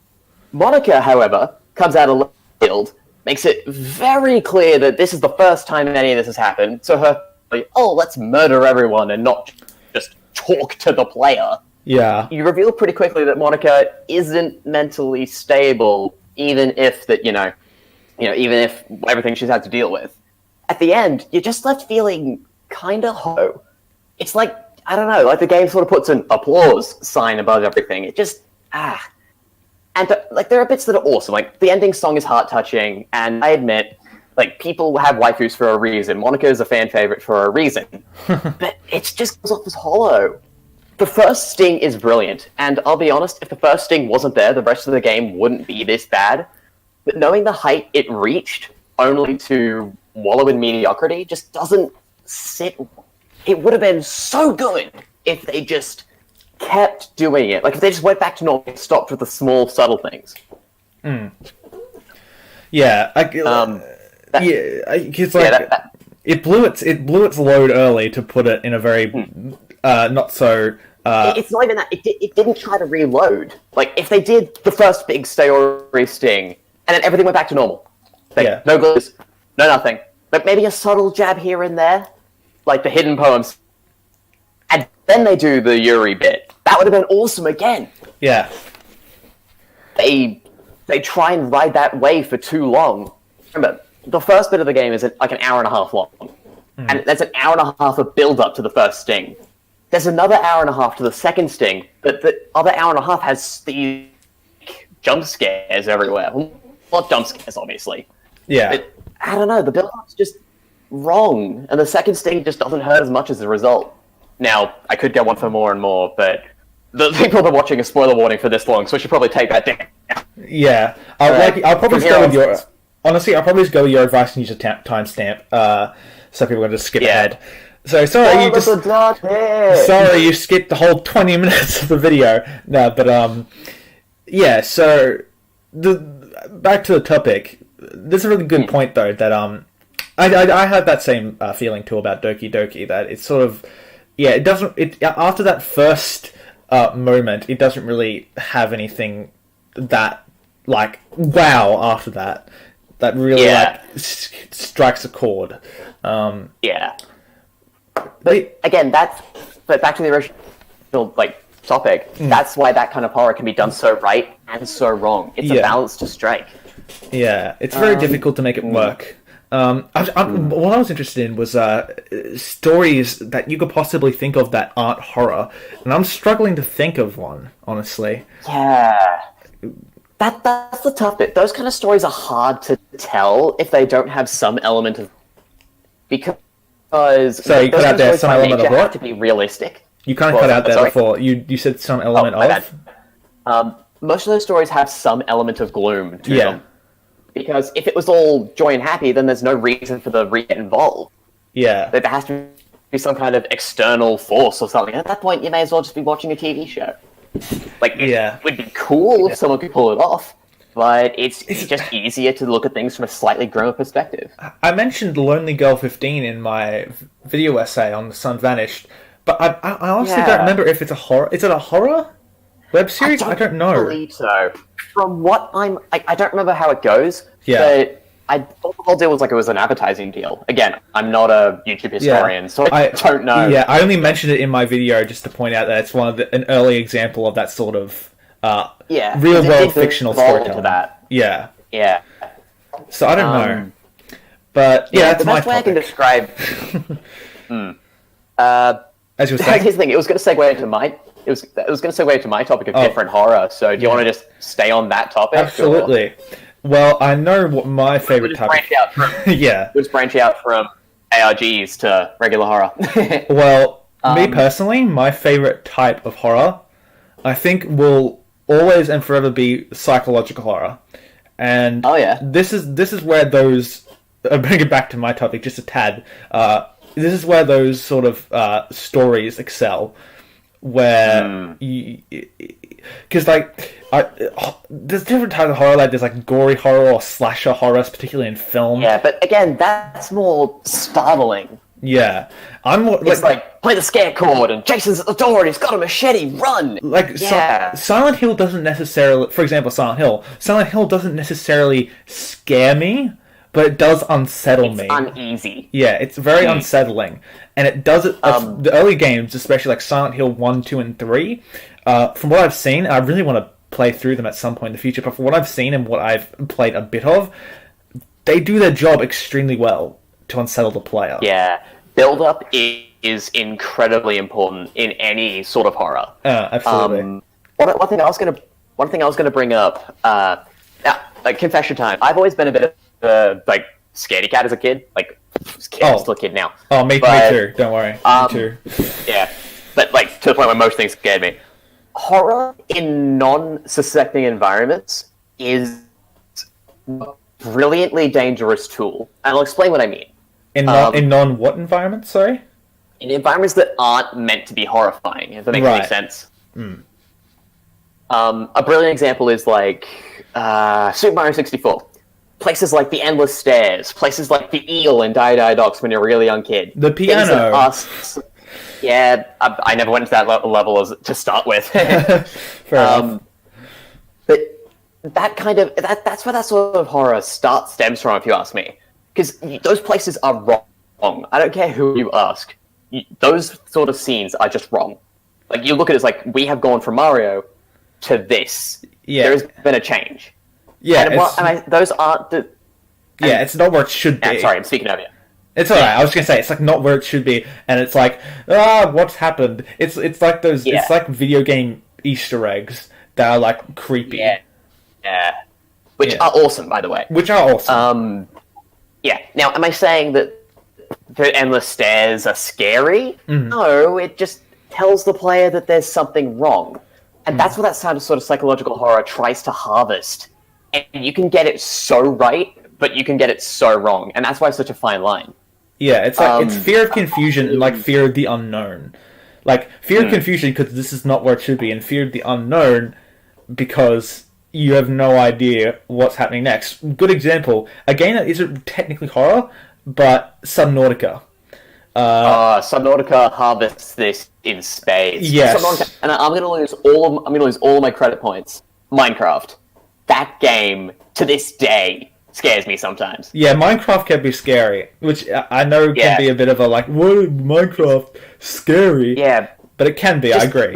Monica, however, comes out of left field, makes it very clear that this is the first time any of this has happened. So her, like, let's murder everyone and not just talk to the player. Yeah. You reveal pretty quickly that Monica isn't mentally stable, even if even if everything she's had to deal with. At the end, you're just left feeling kind of hollow. It's like, I don't know, like the game sort of puts an applause sign above everything. It just, And there are bits that are awesome. Like, the ending song is heart-touching, and I admit, like, people have waifus for a reason. Monica is a fan favorite for a reason. But it just goes off as hollow. The first sting is brilliant, and I'll be honest, if the first sting wasn't there, the rest of the game wouldn't be this bad. But knowing the height it reached, only to wallow in mediocrity, just doesn't sit... It would have been so good if they just kept doing it. Like, if they just went back to normal and stopped with the small, subtle things. Yeah, it blew its load early to put it in a very not so. It's not even that. It didn't try to reload. Like, if they did the first big story sting, and then everything went back to normal. Like, no glitches, no nothing. But maybe a subtle jab here and there, like the hidden poems. And then they do the Yuri bit. That would have been awesome again. Yeah. They try and ride that wave for too long. Remember, the first bit of the game is like an hour and a half long. And there's an hour and a half of build-up to the first sting. There's another hour and a half to the second sting, but the other hour and a half has these jump scares everywhere. Well, not jump scares, obviously. Yeah. But, I don't know, the build-up's just wrong, and the second sting just doesn't hurt as much as the result. Now, I could go on for more and more, but the people that are watching a spoiler warning for this long, so we should probably take that down. Yeah. I'll probably go with your... Honestly, I'll probably just go with your advice and use a timestamp, so people are going to skip ahead. So, sorry, you skipped the whole 20 minutes of the video. No, but, yeah, so, back to the topic. There's a really good point, though, that, I had that same feeling, too, about Doki Doki, that it's sort of... yeah, it doesn't. It after that first moment, it doesn't really have anything that like wow. After that, that really like strikes a chord. Yeah, but again, but back to the original like topic. That's why that kind of horror can be done so right and so wrong. It's a balance to strike. Yeah, it's very difficult to make it work. What I was interested in was stories that you could possibly think of that aren't horror, and I'm struggling to think of one, honestly. Yeah, that's the tough bit. Those kind of stories are hard to tell if they don't have some element of because. So you cut out there some element of what? Have to be realistic. You kind of cut out there before. You said some element of. Most of those stories have some element of gloom to them. Because if it was all joy and happy, then there's no reason for the reader involved. Yeah. There has to be some kind of external force or something. At that point, you may as well just be watching a TV show. Like, it would be cool if someone could pull it off, but it's just easier to look at things from a slightly grimmer perspective. I mentioned Lonely Girl 15 in my video essay on The Sun Vanished, but I honestly don't remember if it's a horror. Is it a horror web series? I don't know. I believe so. From what I don't remember how it goes, but I thought the whole deal was like it was an advertising deal. Again, I'm not a YouTube historian, so I don't know. Yeah, I only mentioned it in my video just to point out that it's one of an early example of that sort of real world fictional storytelling. That. Yeah. Yeah. So I don't know. But that's the my best way I can describe as you were saying. Here's the thing, it was going to segue into my topic of different horror, so do you want to just stay on that topic? Absolutely. Or? Well, I know what my favourite type Let's branch out from ARGs to regular horror. Well, me personally, my favourite type of horror, I think, will always and forever be psychological horror. And this is where those... I'll bring it back to my topic just a tad. This is where those sort of stories excel. Where because there's different types of horror, like there's like gory horror or slasher horror, particularly in film. Yeah, but again, that's more startling. Yeah, I'm more it's like play the scare chord and Jason's at the door and he's got a machete, run. Like Silent Hill doesn't necessarily, for example, Silent Hill doesn't necessarily scare me, but it does unsettle me. It's uneasy. Yeah, it's very unsettling. And it does it... the early games, especially like Silent Hill 1, 2, and 3, from what I've seen, I really want to play through them at some point in the future, but from what I've seen and what I've played a bit of, they do their job extremely well to unsettle the player. Yeah. Build-up is incredibly important in any sort of horror. Absolutely. One thing I was going to bring up... confession time. I've always been a bit of like scaredy cat as a kid. Like, I'm still a kid now. Oh, me too. Don't worry. Me too. Yeah, but like to the point where most things scared me. Horror in non-suspecting environments is a brilliantly dangerous tool, and I'll explain what I mean. In non what environments? Sorry. In environments that aren't meant to be horrifying. If that makes any sense. A brilliant example is like Super Mario 64. Places like the endless stairs, places like the eel in Die Die Docks when you're a really young kid. The piano. I never went to that level to start with. Fair but that kind of that's where that sort of horror stems from, if you ask me, because those places are wrong. I don't care who you ask. Those sort of scenes are just wrong. Like you look at it as like we have gone from Mario to this. Yeah, there's been a change. Yeah, those aren't the... it's not where it should be. I'm sorry, I'm speaking over you. It's alright, I was gonna say, it's like not where it should be, and it's like, what's happened? It's like those, it's like video game Easter eggs that are like creepy. Yeah. Which are awesome, by the way. Which are awesome. Now, am I saying that the endless stairs are scary? No, it just tells the player that there's something wrong. And that's what that sort of psychological horror tries to harvest. And you can get it so right, but you can get it so wrong. And that's why it's such a fine line. Yeah, it's like it's fear of confusion and like fear of the unknown. Like fear of confusion because this is not where it should be, and fear of the unknown because you have no idea what's happening next. Good example, a game that isn't technically horror, but Subnautica. Subnautica harvests this in spades. Yes. Subnautica, and I'm gonna lose all of my credit points. Minecraft. That game, to this day, scares me sometimes. Yeah, Minecraft can be scary, which I know can be a bit of a like, what is Minecraft scary? Yeah. But it can be, I agree.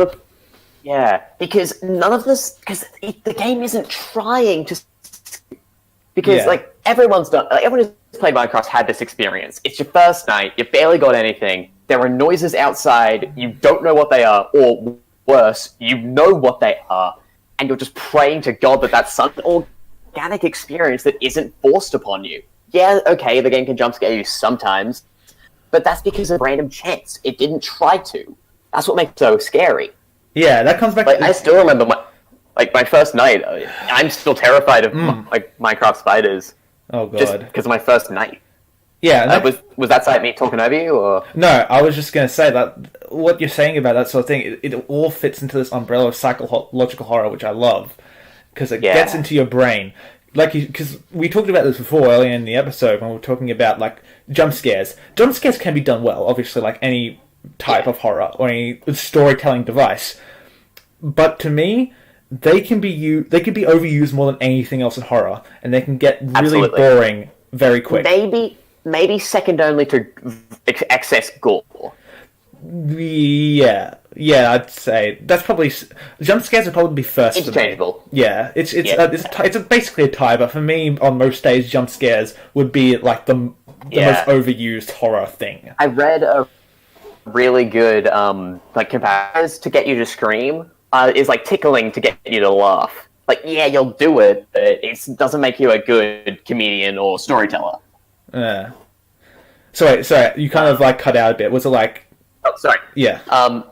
Because none of this, because the game isn't trying to, because like everyone who's played Minecraft had this experience. It's your first night, you barely got anything, there are noises outside, you don't know what they are, or worse, you know what they are, and you're just praying to God that that's some organic experience that isn't forced upon you. Yeah, okay, the game can jump scare you sometimes, but that's because of random chance. It didn't try to. That's what makes it so scary. Yeah, that comes back to... I still remember my first night. I'm still terrified of Minecraft spiders. Oh, God. Just because of my first night. Yeah. Was that site me talking over you? Or? No, I was just going to say that what you're saying about that sort of thing, it all fits into this umbrella of psychological horror, which I love. Because it gets into your brain. Because we talked about this before earlier in the episode when we were talking about like jump scares. Jump scares can be done well, obviously, like any type of horror or any storytelling device. But to me, they can be overused more than anything else in horror, and they can get really boring very quick. Maybe second only to excess gore. Yeah, I'd say that's probably jump scares would probably be first. Interchangeable. Yeah, it's basically a tie. But for me, on most days, jump scares would be like the most overused horror thing. I read a really good comparison to get you to scream is like tickling to get you to laugh. Like, yeah, you'll do it, but it doesn't make you a good comedian or storyteller. Sorry, you kind of like cut out a bit. Was it like? Oh, sorry. Yeah.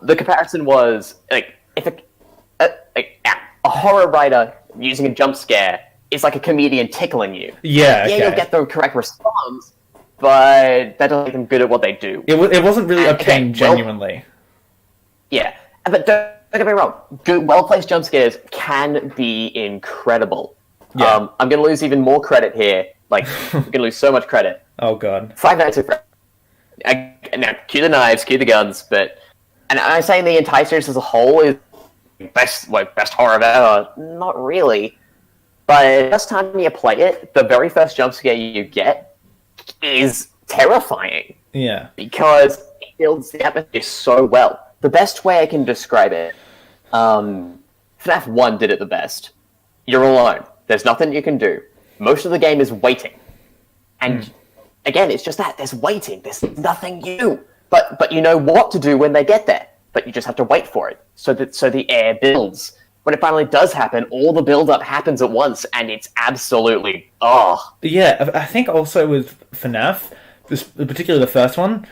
The comparison was like if a horror writer using a jump scare is like a comedian tickling you. Yeah. Okay. Yeah, you'll get the correct response, but that doesn't make them good at what they do. It wasn't really obtained genuinely. Yeah, but don't get me wrong. Good, well-placed jump scares can be incredible. Yeah. I'm going to lose even more credit here. Like, I'm going to lose so much credit. Oh, God. Five Nights at Freddy's. Now, cue the knives, cue the guns, but... And I'm saying the entire series as a whole is best horror of ever. Not really. But the first time you play it, the very first jump scare you get is terrifying. Yeah. Because it builds the atmosphere so well. The best way I can describe it, FNAF 1 did it the best. You're alone. There's nothing you can do. Most of the game is waiting. And again, it's just that. There's waiting. There's nothing you do. But you know what to do when they get there. But you just have to wait for it. So the air builds. When it finally does happen, all the build-up happens at once, and it's absolutely... Yeah, I think also with FNAF, particularly the first one,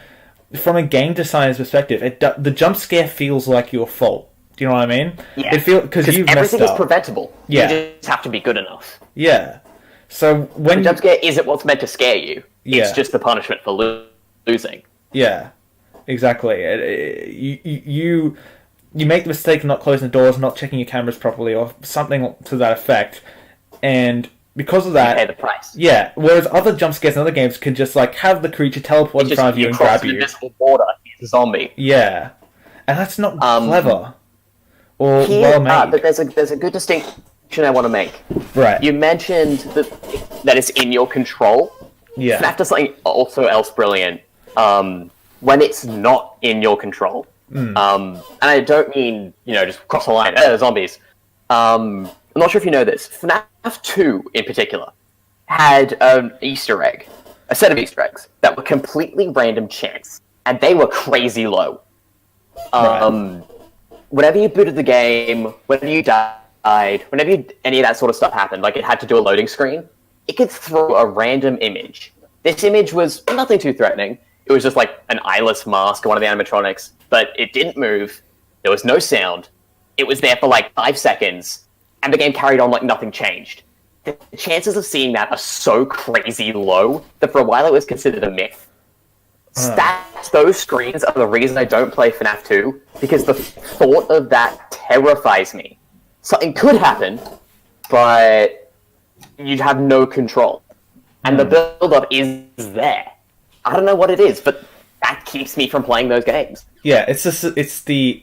from a game designer's perspective, the jump scare feels like your fault. Do you know what I mean? Yeah. It feels because you've messed up. Everything is preventable. Yeah. You just have to be good enough. Yeah. So when the jump scare isn't what's meant to scare you. Yeah. It's just the punishment for losing. Yeah. Exactly. You make the mistake of not closing the doors, not checking your cameras properly, or something to that effect, and because of that, you pay the price. Yeah. Whereas other jump scares in other games can just like have the creature teleport in front of you and grab you. Invisible border. He's a zombie. Yeah, and that's not clever or well made. But there's a good distinction I want to make. Right. You mentioned that it's in your control. Yeah. FNAF does something also else brilliant. When it's not in your control. And I don't mean, just cross the line, zombies. I'm not sure if you know this. FNAF 2, in particular, had an Easter egg. A set of Easter eggs that were completely random chance. And they were crazy low. Right. Whenever you booted the game, whenever you died, whenever any of that sort of stuff happened, like it had to do a loading screen, it could throw a random image. This image was nothing too threatening. It was just like an eyeless mask or one of the animatronics, but it didn't move. There was no sound. It was there for like 5 seconds, and the game carried on like nothing changed. The chances of seeing that are so crazy low that for a while it was considered a myth. Those screens are the reason I don't play FNAF 2, because the thought of that terrifies me. Something could happen, but you'd have no control. And the build-up is there. I don't know what it is, but that keeps me from playing those games. Yeah, it's the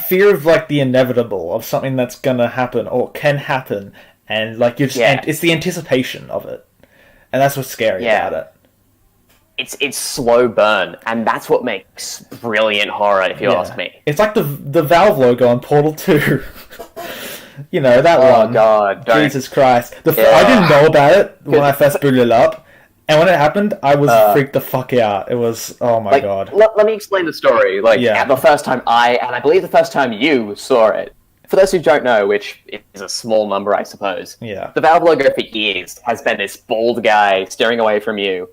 fear of like the inevitable of something that's gonna happen or can happen, and like it's the anticipation of it, and that's what's scary about it. It's slow burn, and that's what makes brilliant horror, if you ask me. It's like the Valve logo on Portal 2. You know, that one. Oh god, Jesus Christ. I didn't know about it when I first booted it up, and when it happened, I was freaked the fuck out. It was, oh my god. Let me explain the story. The first time I believe the first time you saw it, for those who don't know, which is a small number, I suppose, the Valve logo for years has been this bald guy staring away from you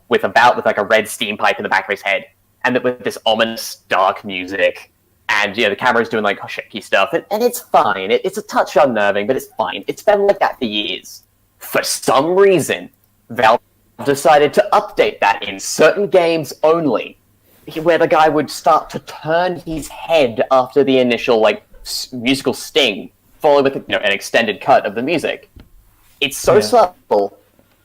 with like a red steam pipe in the back of his head, and with this ominous dark music, and the camera's doing like shaky stuff, and it's fine. It's a touch unnerving, but it's fine. It's been like that for years. For some reason, Valve decided to update that in certain games only, where the guy would start to turn his head after the initial musical sting, followed with an extended cut of the music. It's so subtle,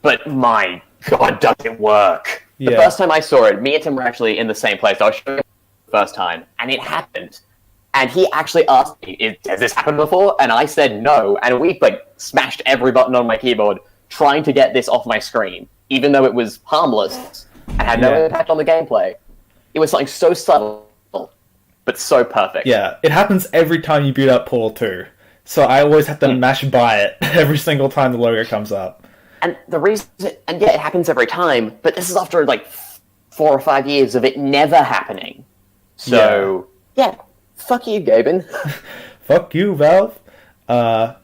but my god, does it work! The first time I saw it, me and Tim were actually in the same place. I was showing him the first time, and it happened. And he actually asked me, has this happened before? And I said no, and we smashed every button on my keyboard trying to get this off my screen, even though it was harmless and had no impact on the gameplay. It was something so subtle, but so perfect. Yeah, it happens every time you boot up Portal 2. So I always have to mash by it every single time the logo comes up. And the reason, it happens every time, but this is after 4 or 5 years of it never happening. So, fuck you, Gaben. Fuck you, Valve. But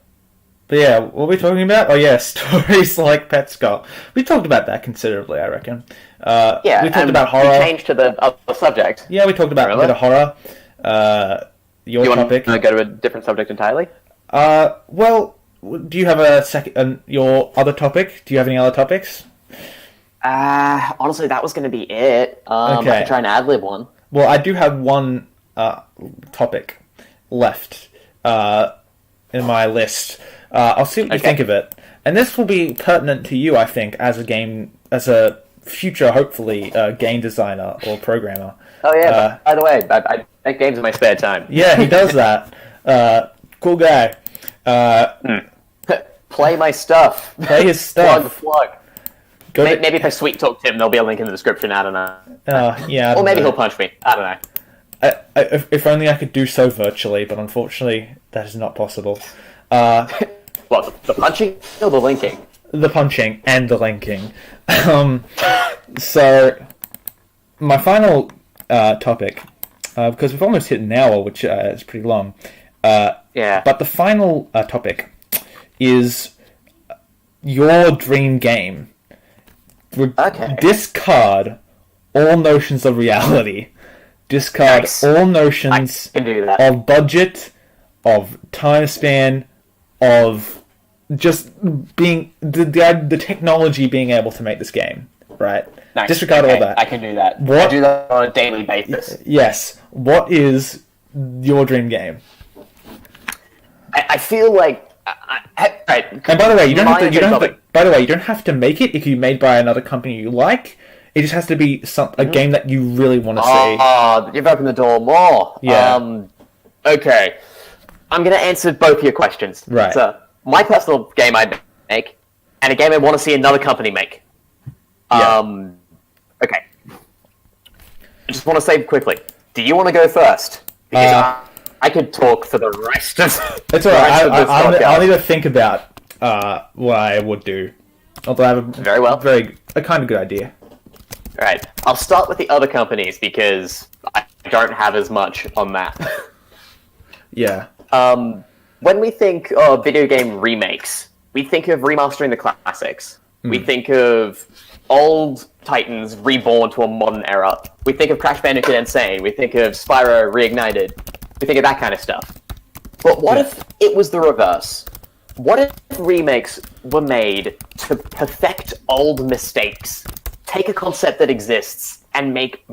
yeah, what are we talking about? Oh yeah, stories like Petscop. We talked about that considerably, I reckon. We talked about horror. We changed to the other subject. Yeah, we talked about a bit of horror. Your topic. Want to go to a different subject entirely? Well, do you have your other topic? Do you have any other topics? Honestly, that was going to be it. I can try and ad-lib one. Well, I do have one topic left in my list. I'll see what you think of it. And this will be pertinent to you, I think, as a future, hopefully, game designer or programmer. Oh yeah, by the way, I make games in my spare time. Yeah, he does that. Cool guy. Play my stuff. Play his stuff. Plug. Maybe if I sweet talk to him, there'll be a link in the description. I don't know. Yeah. Or maybe he'll punch me. I don't know. If only I could do so virtually, but unfortunately, that is not possible. What, the punching or the linking? The punching and the linking. So, my final topic, because we've almost hit an hour, which is pretty long. But the final topic is your dream game. Discard all notions of reality. Discard all notions of budget, of time span, of just being the technology being able to make this game, right? Nice. Disregard all that. I can do that. I do that on a daily basis. Yes. What is your dream game? I feel like. Right. And by the way, you don't have to make it if you made by another company you like. It just has to be a game that you really want to see. You've opened the door more. Yeah. Okay. I'm going to answer both your questions. Right. So, my personal game I'd make, and a game I want to see another company make. Okay. I just want to say quickly, do you want to go first? Because I could talk for the rest of It's alright, I'll need to think about what I would do. Although I have a kind of good idea. Alright, I'll start with the other companies because I don't have as much on that. Yeah. When we think of video game remakes, we think of remastering the classics. We think of old titans reborn to a modern era. We think of Crash Bandicoot Insane. We think of Spyro Reignited. We think of that kind of stuff. But what if it was the reverse? What if remakes were made to perfect old mistakes? Take a concept that exists and make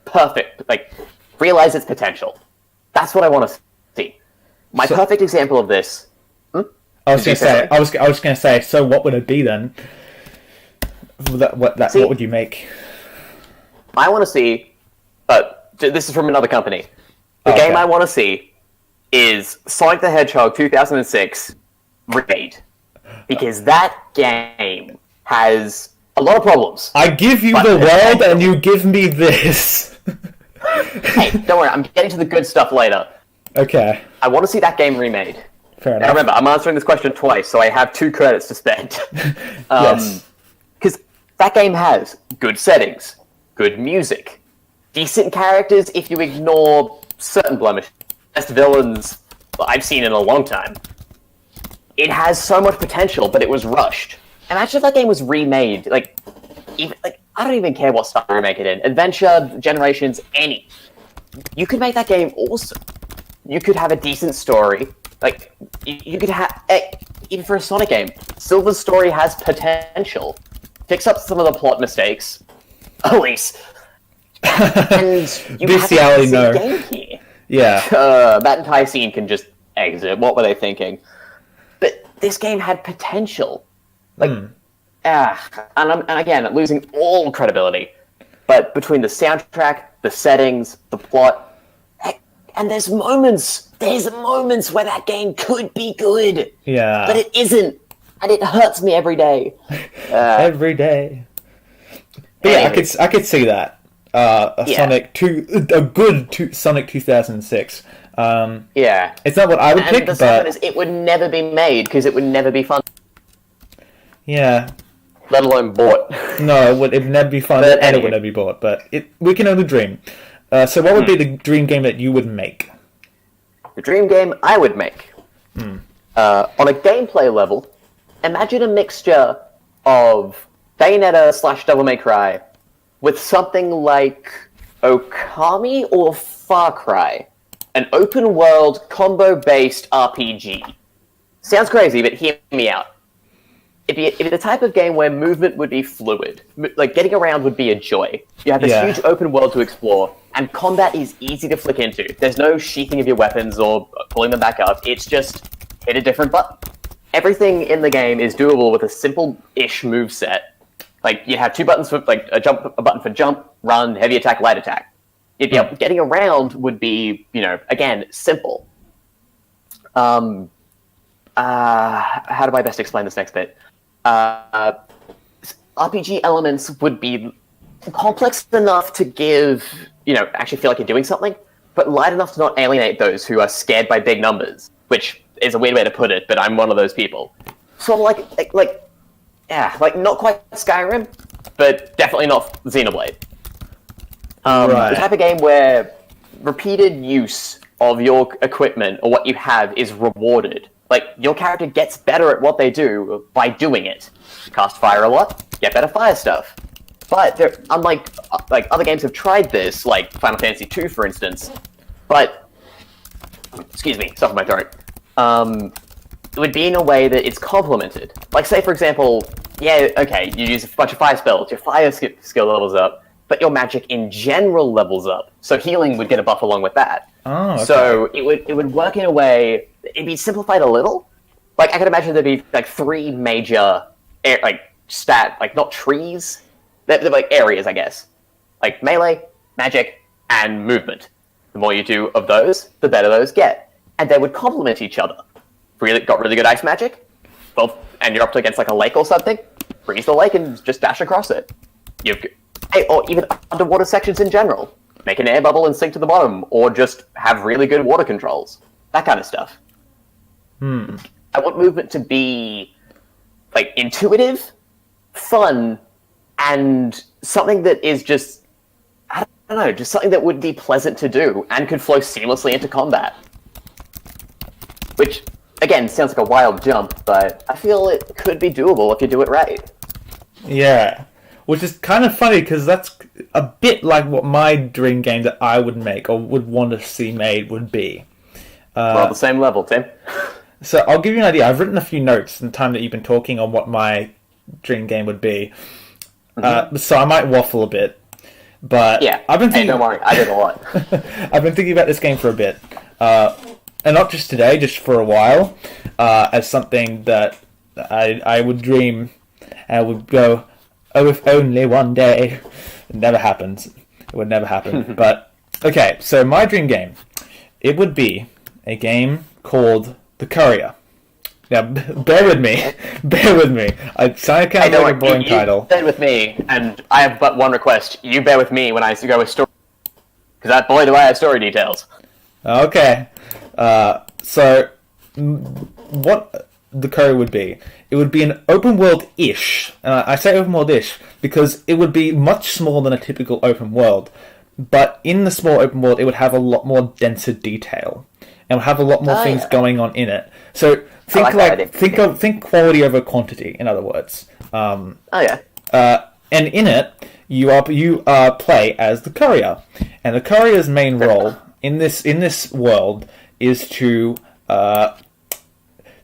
perfect, realize its potential. That's what I want to see. My perfect example of this. I was going to say. So what would it be then? What would you make? I want to see. This is from another company. The game I want to see is Sonic the Hedgehog 2006 remade, because that game has a lot of problems. I give you the world, and you give me this. Hey, don't worry. I'm getting to the good stuff later. Okay. I want to see that game remade. Fair enough. Now remember, I'm answering this question twice, so I have 2 credits to spend. Yes. Because that game has good settings, good music, decent characters if you ignore certain blemishes, best villains I've seen in a long time. It has so much potential, but it was rushed. Imagine if that game was remade. I don't even care what style you make it in. Adventure, Generations, any. You could make that game awesome. You could have a decent story. You could have... even for a Sonic game, Silver's story has potential. Fix up some of the plot mistakes. At least. And you have a decent game here. Yeah. That entire scene can just exit. What were they thinking? But this game had potential. And again, losing all credibility. But between the soundtrack, the settings, the plot, and there's moments where that game could be good. Yeah. But it isn't. And it hurts me every day. Every day. But yeah, I could see that. A good Sonic 2006. Yeah. It's not what I would pick, the but... is it would never be made, because it would never be fun. Yeah. Let alone bought. No, it'd never be fun, and it would never be bought, but we can only dream. So what would be the dream game that you would make? The dream game I would make? On a gameplay level, imagine a mixture of Bayonetta / Devil May Cry with something like Okami or Far Cry. An open-world, combo-based RPG. Sounds crazy, but hear me out. It'd be the type of game where movement would be fluid. Getting around would be a joy. You have this huge open world to explore, and combat is easy to flick into. There's no sheathing of your weapons or pulling them back up. It's just hit a different button. Everything in the game is doable with a simple-ish moveset. You have 2 buttons for a button for jump, run, heavy attack, light attack. Getting around would be, again, simple. How do I best explain this next bit? RPG elements would be complex enough to give, actually feel like you're doing something, but light enough to not alienate those who are scared by big numbers, which is a weird way to put it, but I'm one of those people. Sort of not quite Skyrim, but definitely not Xenoblade. The type of game where repeated use of your equipment or what you have is rewarded. Your character gets better at what they do by doing it. Cast fire a lot, get better fire stuff. But unlike other games have tried this, like Final Fantasy II, for instance. But excuse me, stuff in my throat. It would be in a way that it's complemented. Say for example, you use a bunch of fire spells, your fire skill levels up, but your magic in general levels up. So healing would get a buff along with that. Oh, okay. So it would work in a way. It'd be simplified a little. I could imagine there'd be 3 major not trees. They're areas, I guess. Melee, magic, and movement. The more you do of those, the better those get. And they would complement each other. Got really good ice magic, and you're up against a lake or something, freeze the lake and just dash across it. Or even underwater sections in general. Make an air bubble and sink to the bottom, or just have really good water controls. That kind of stuff. I want movement to be intuitive, fun, and something that is just, I don't know, just something that would be pleasant to do and could flow seamlessly into combat. Which, again, sounds like a wild jump, but I feel it could be doable if you do it right. Yeah. Which is kind of funny, because that's a bit like what my dream game that I would make, or would want to see made, would be. Well, the same level, Tim. So I'll give you an idea. I've written a few notes in the time that you've been talking on what my dream game would be. So I might waffle a bit. But yeah, I've been thinking... Hey, don't worry, I did a lot. I've been thinking about this game for a bit. And not just today, just for a while. As something that I would dream and would go... Oh, if only one day. It never happens. It would never happen. But, okay, so my dream game, it would be a game called The Courier. Now, bear with me. Bear with me. I sound kind of like a boring title. Bear with me, and I have but one request. You bear with me when I go with story. Because, boy, do I have story details. Okay. So, what The Courier would be? It would be an open world-ish. I say open world-ish because it would be much smaller than a typical open world. But in the small open world, it would have a lot more denser detail. And would have a lot more things going on in it. So, think quality over quantity, in other words. And in it, you play as the courier, and the courier's main role in this world is to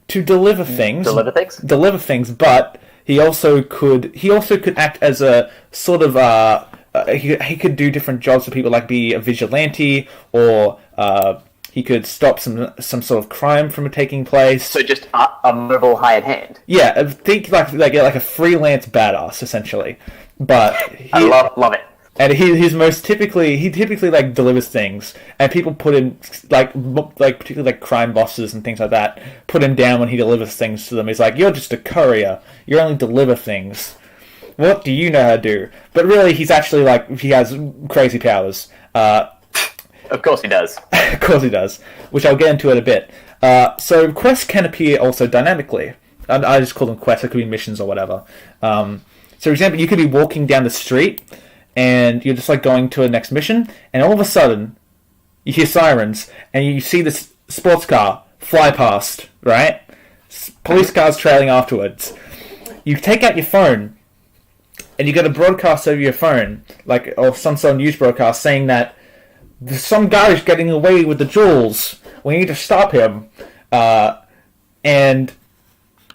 deliver things. Deliver things, but he also could act as a sort of he could do different jobs for people, like be a vigilante, or he could stop some sort of crime from taking place. So just a mobile hired hand. Yeah, think like a freelance badass essentially. But I love it. And he typically like delivers things, and people put him like particularly like crime bosses and things like that put him down when he delivers things to them. He's like, "You're just a courier. You only deliver things. What do you know how to do?" But really, he's actually he has crazy powers. Of course he does. Of course he does, which I'll get into in a bit. So quests can appear also dynamically. I just call them quests. It could be missions or whatever. So, for example, you could be walking down the street, and you're just like going to a next mission, and all of a sudden, you hear sirens, and you see this sports car fly past, right? Police cars trailing afterwards. You take out your phone, and you get a broadcast over your phone, or some sort of news broadcast saying that some guy's getting away with the jewels. We need to stop him. And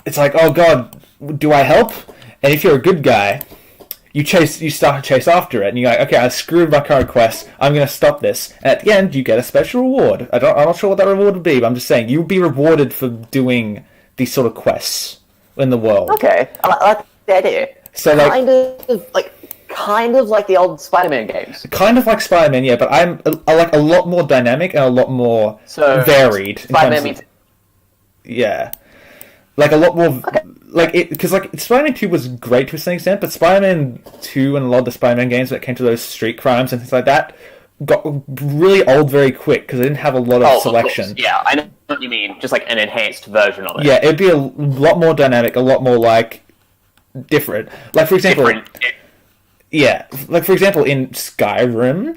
it's like, oh god, do I help? And if you're a good guy, you start to chase after it, and you're like, okay, I screwed my current quest. I'm going to stop this. And at the end, you get a special reward. I'm not sure what that reward would be, but I'm just saying you'll be rewarded for doing these sort of quests in the world. Okay, I like the idea. So kind of like the old Spider-Man games. Kind of like Spider-Man, yeah, but I like a lot more dynamic and a lot more varied. Spider-Man means... Yeah. Like a lot more... Okay. Because Spider-Man 2 was great to a certain extent, but Spider-Man 2 and a lot of the Spider-Man games that came to those street crimes and things like that got really old very quick because they didn't have a lot of selection. Of yeah, I know what you mean. Just like an enhanced version of it. Yeah, it'd be a lot more dynamic, a lot more different. Like, for example... Yeah, like for example, in Skyrim,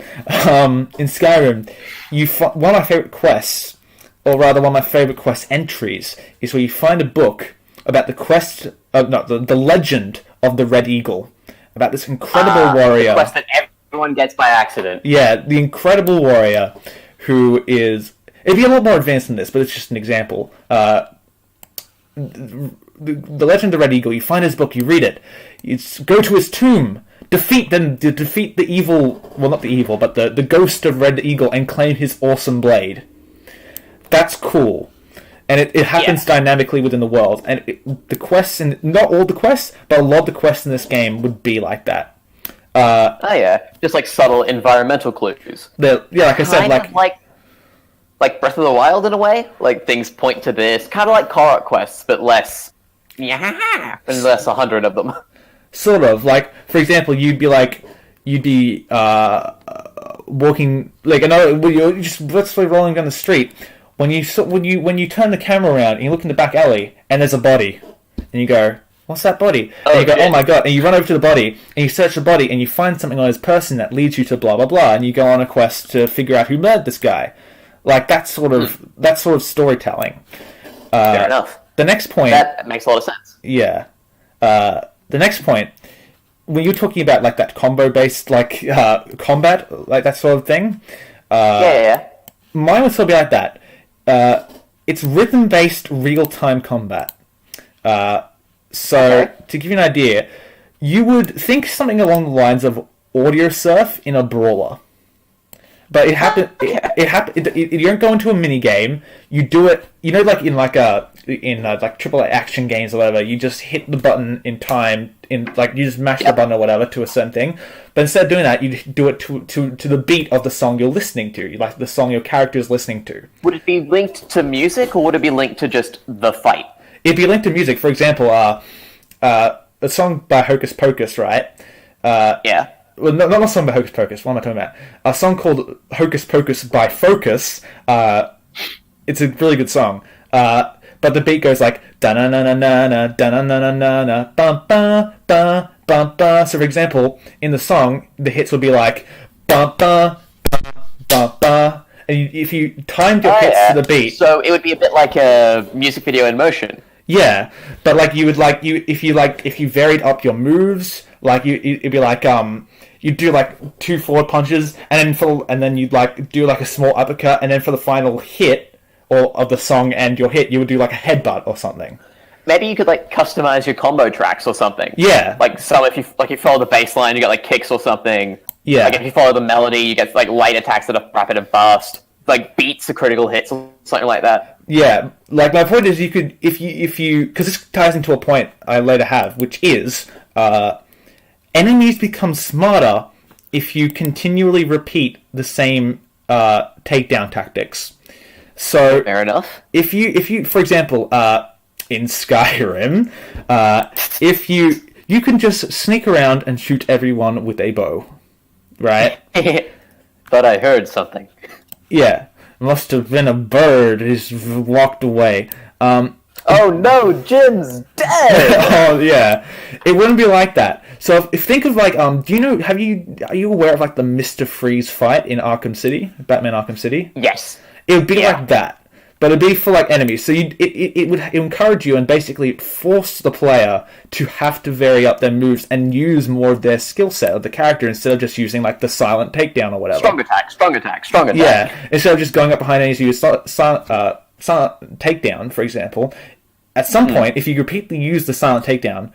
one of my favorite quests, or rather one of my favorite quest entries, is where you find a book about the legend of the Red Eagle, about this incredible warrior. The quest that everyone gets by accident. Yeah, the incredible warrior who is... It'd be a lot more advanced than this, but it's just an example. The legend of the Red Eagle, you find his book, you read it, you go to his tomb, defeat the evil... Well, not the evil, but the ghost of Red Eagle and claim his awesome blade. That's cool. And it happens dynamically within the world. And the quests, and not all the quests, but a lot of the quests in this game would be like that. Just like subtle environmental clues. Like I said, like Breath of the Wild in a way. Like things point to this, kind of like Korok quests, but less. And less 100 of them. Sort of. Like, for example, you'd be walking, like, you're just literally rolling down the street. When you turn the camera around and you look in the back alley and there's a body, and you go, "What's that body?" And you go, "Oh my god!" And you run over to the body and you search the body and you find something on this person that leads you to blah blah blah, and you go on a quest to figure out who murdered this guy. Like that sort of storytelling. Fair enough. The next point that makes a lot of sense. Yeah. The next point, when you're talking about like that combo based combat, like that sort of thing. Mine would still be like that. It's rhythm-based real-time combat. To give you an idea, you would think something along the lines of audio surf in a brawler. But it happened. You don't go into a mini game. You do it. Like in like a in like AAA action games or whatever, you just hit the button in time, you just mash the button or whatever to a certain thing. But instead of doing that, you do it to the beat of the song you're listening to, like the song your character is listening to. Would it be linked to music, or would it be linked to just the fight? It'd be linked to music. For example, a song by Hocus Pocus, right? Yeah. Well, not a song by Hocus Pocus. What am I talking about? A song called Hocus Pocus by Focus. It's a really good song. But the beat goes like da na na na na na da na na na na na ba ba ba ba ba. So, for example, in the song, the hits would be like ba ba ba ba ba. And if you timed your hits to the beat, so it would be a bit like a music video in motion. Yeah, but like you would if you varied up your moves, like it'd be like you'd do like 2 forward punches, and then you'd like do like a small uppercut, and then for the final hit of the song and your hit, you would do like a headbutt or something. Maybe you could like customize your combo tracks or something. Yeah, like so if you follow the bass line, you get like kicks or something. Yeah, like if you follow the melody, you get like light attacks that are rapid and fast, like beats are critical hits or something like that. Yeah, like my point is, you could if you because this ties into a point I later have, which is enemies become smarter if you continually repeat the same takedown tactics. So fair enough. If you for example in Skyrim, if you can just sneak around and shoot everyone with a bow, right? But I heard something. Yeah. Must have been a bird who's walked away. Oh no, Jim's dead! Oh yeah, it wouldn't be like that. So if think of like do you know? Are you aware of like the Mr. Freeze fight in Arkham City, Batman Arkham City? Yes. It would be like that, but it'd be for like enemies. So it would encourage you and basically force the player to have to vary up their moves and use more of their skill set of the character instead of just using like the silent takedown or whatever. Strong attack. Yeah, instead of just going up behind enemies, you use silent takedown, for example. At some point, if you repeatedly use the silent takedown,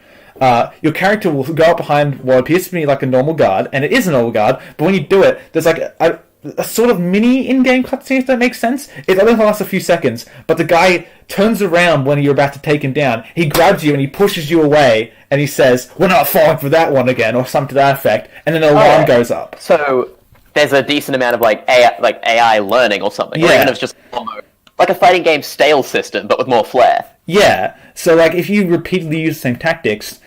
your character will go up behind what appears to be like a normal guard, and it is a normal guard, but when you do it, there's like a sort of mini in-game cutscene, if that makes sense. It only lasts a few seconds, but the guy turns around when you're about to take him down. He grabs you and he pushes you away, and he says, "We're not falling for that one again," or something to that effect, and then an alarm goes up. So there's a decent amount of like AI learning or something, or even if it's just like a fighting game stale system, but with more flair. Yeah, so like if you repeatedly use the same tactics,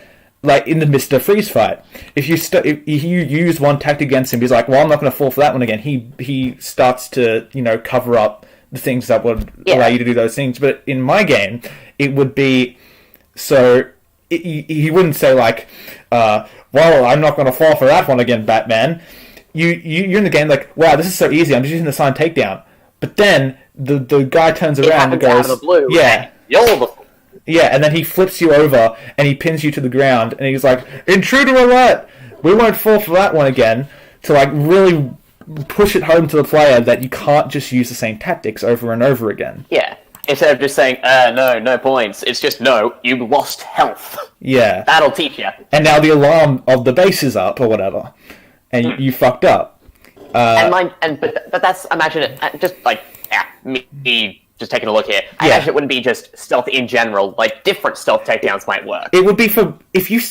like in the Mr. Freeze fight, if you use one tactic against him, he's like, "Well, I'm not going to fall for that one again." He starts to cover up the things that would allow you to do those things. But in my game, it would be so he wouldn't say like, "Well, I'm not going to fall for that one again, Batman." You're in the game like, "Wow, this is so easy. I'm just using the silent takedown." But then the guy turns around and goes, out of the blue, "Yeah, yeah," and then he flips you over and he pins you to the ground and he's like, "Intruder alert! We won't fall for that one again." To like really push it home to the player that you can't just use the same tactics over and over again. Yeah. Instead of just saying, no points, it's just, no, you lost health. Yeah. That'll teach you. And now the alarm of the base is up or whatever. And you fucked up. But that's, imagine it, just like, me just taking a look here. I imagine it wouldn't be just stealth in general. Like, different stealth takedowns might work. It would be for, if you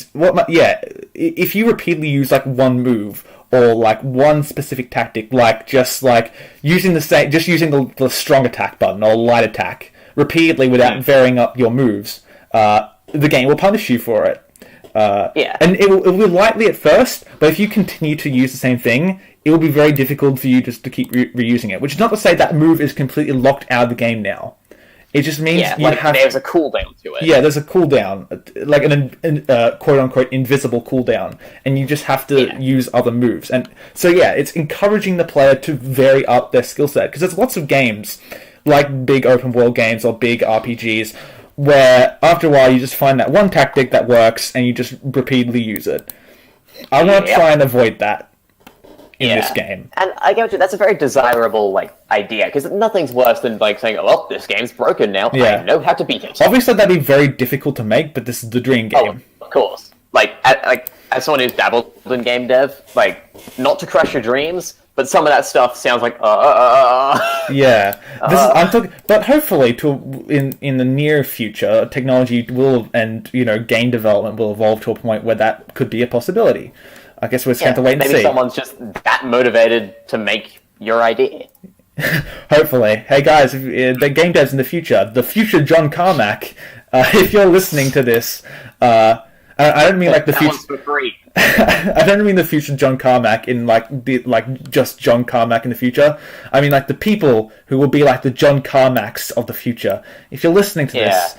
repeatedly use like one move, or like one specific tactic, like just like using the strong attack button or light attack repeatedly without varying up your moves, the game will punish you for it. And it will be lightly at first, but if you continue to use the same thing, it will be very difficult for you just to keep reusing it. Which is not to say that move is completely locked out of the game now. It just means there's a cooldown to it. Yeah, there's a cooldown, like an quote-unquote invisible cooldown, and you just have to use other moves. And so it's encouraging the player to vary up their skill set, because there's lots of games, like big open-world games or big RPGs, where after a while you just find that one tactic that works, and you just repeatedly use it. I want to try and avoid that in this game. And I get you, that's a very desirable idea, because nothing's worse than saying, "Oh, this game's broken now. I know how to beat it." Obviously that'd be very difficult to make, but this is the dream game. Oh, of course. As someone who's dabbled in game dev, not to crush your dreams, but some of that stuff sounds like Yeah, I'm talking, but hopefully, in the near future, technology will and game development will evolve to a point where that could be a possibility. I guess we're just going to wait and see. Maybe someone's just that motivated to make your idea. Hopefully, hey guys, if, the game devs in the future John Carmack, if you're listening to this, I don't mean like the future. For free. I don't mean the future John Carmack in just John Carmack in the future. I mean like the people who will be like the John Carmacks of the future. If you're listening to this,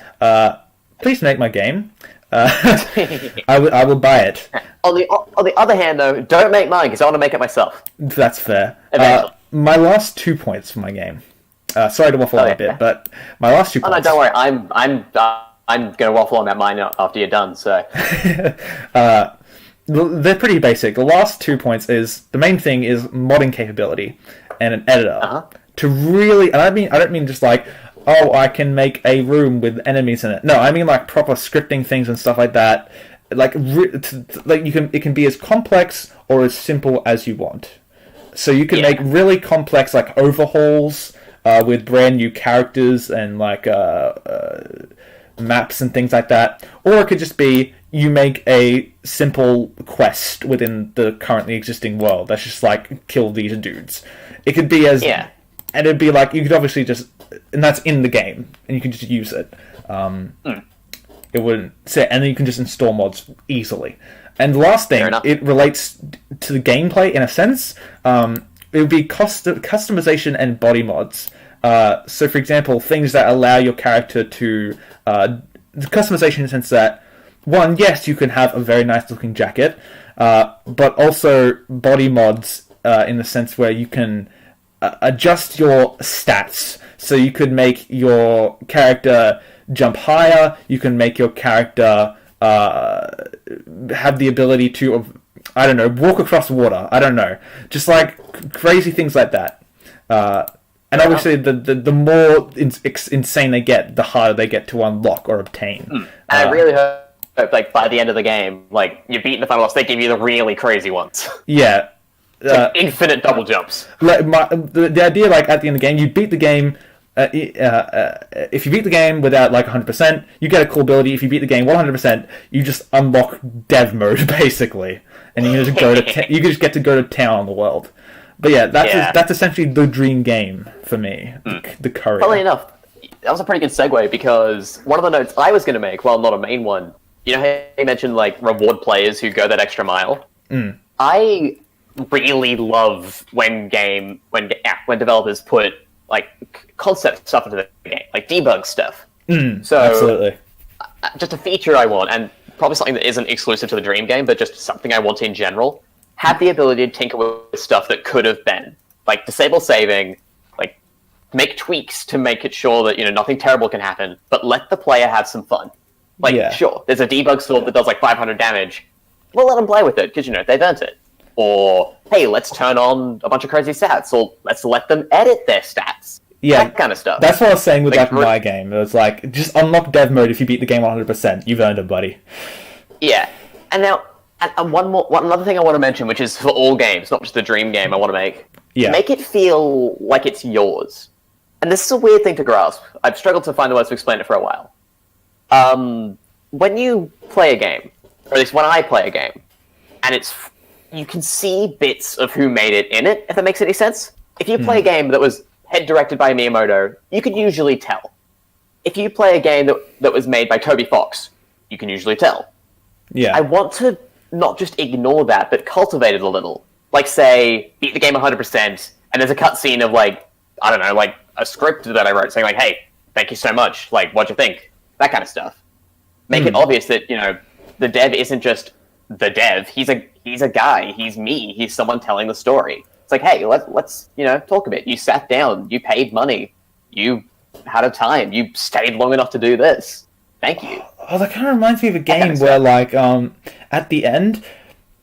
please make my game. I will buy it. On the other hand, though, don't make mine because I want to make it myself. That's fair. Eventually. My last 2 points for my game. Sorry to waffle on a bit, but my last 2 points. Oh no, don't worry. I'm going to waffle on that mine after you're done. So. They're pretty basic. The last 2 points is the main thing is modding capability and an editor to really. And I don't mean just like, oh, I can make a room with enemies in it. No, I mean like proper scripting things and stuff like that. Like it can be as complex or as simple as you want. So you can make really complex like overhauls with brand new characters and like maps and things like that, or it could just be you make a simple quest within the currently existing world that's just like kill these dudes. It could be and it'd be like you could obviously just, and that's in the game and you can just use it. It wouldn't say, and then you can just install mods easily. And the last thing, it relates to the gameplay in a sense. It would be customization and body mods. So, for example, things that allow your character to customization in the sense that, one, yes, you can have a very nice looking jacket, but also body mods in the sense where you can adjust your stats. So you could make your character jump higher, you can make your character have the ability to, I don't know, walk across water. I don't know. Just like crazy things like that. And obviously, the more insane they get, the harder they get to unlock or obtain. And I really hope, like, by the end of the game, like, you've beaten the final boss, they give you the really crazy ones. Yeah. Like infinite double jumps. Like the idea, like, at the end of the game, you beat the game. If you beat the game without like 100%, you get a cool ability. If you beat the game 100%, you just unlock dev mode basically, and you just you just get to go to town on the world. But yeah, that's essentially the dream game for me. The courier. Funnily enough, that was a pretty good segue because one of the notes I was going to make, well, not a main one. You know how you mentioned like reward players who go that extra mile. I really love when developers put like concept stuff into the game, like debug stuff. So absolutely, just a feature I want, and probably something that isn't exclusive to the Dream game, but just something I want in general. Have the ability to tinker with stuff that could have been, like disable saving, like make tweaks to make it sure that nothing terrible can happen, but let the player have some fun. Like sure, there's a debug sword that does like 500 damage. We'll let them play with it because they've earned it. Or, hey, let's turn on a bunch of crazy stats, or let's let them edit their stats. Yeah, that kind of stuff. That's what I was saying with like my game. It was like, just unlock dev mode if you beat the game 100%. You've earned it, buddy. Yeah. And now, another thing I want to mention, which is for all games, not just the Dream game I want to make. Yeah. Make it feel like it's yours. And this is a weird thing to grasp. I've struggled to find the words to explain it for a while. When you play a game, or at least when I play a game, and you can see bits of who made it in it, if that makes any sense. If you play a game that was head-directed by Miyamoto, you can usually tell. If you play a game that was made by Toby Fox, you can usually tell. Yeah. I want to not just ignore that, but cultivate it a little. Like, say, beat the game 100%, and there's a cutscene of, like, I don't know, like, a script that I wrote saying, like, hey, thank you so much, like, what'd you think? That kind of stuff. Make it obvious that, the dev isn't just the dev, he's a guy, he's me, he's someone telling the story. It's like, hey, let's talk a bit. You sat down, you paid money, you had a time, you stayed long enough to do this. Thank you. Oh, that kind of reminds me of a game where, like, at the end,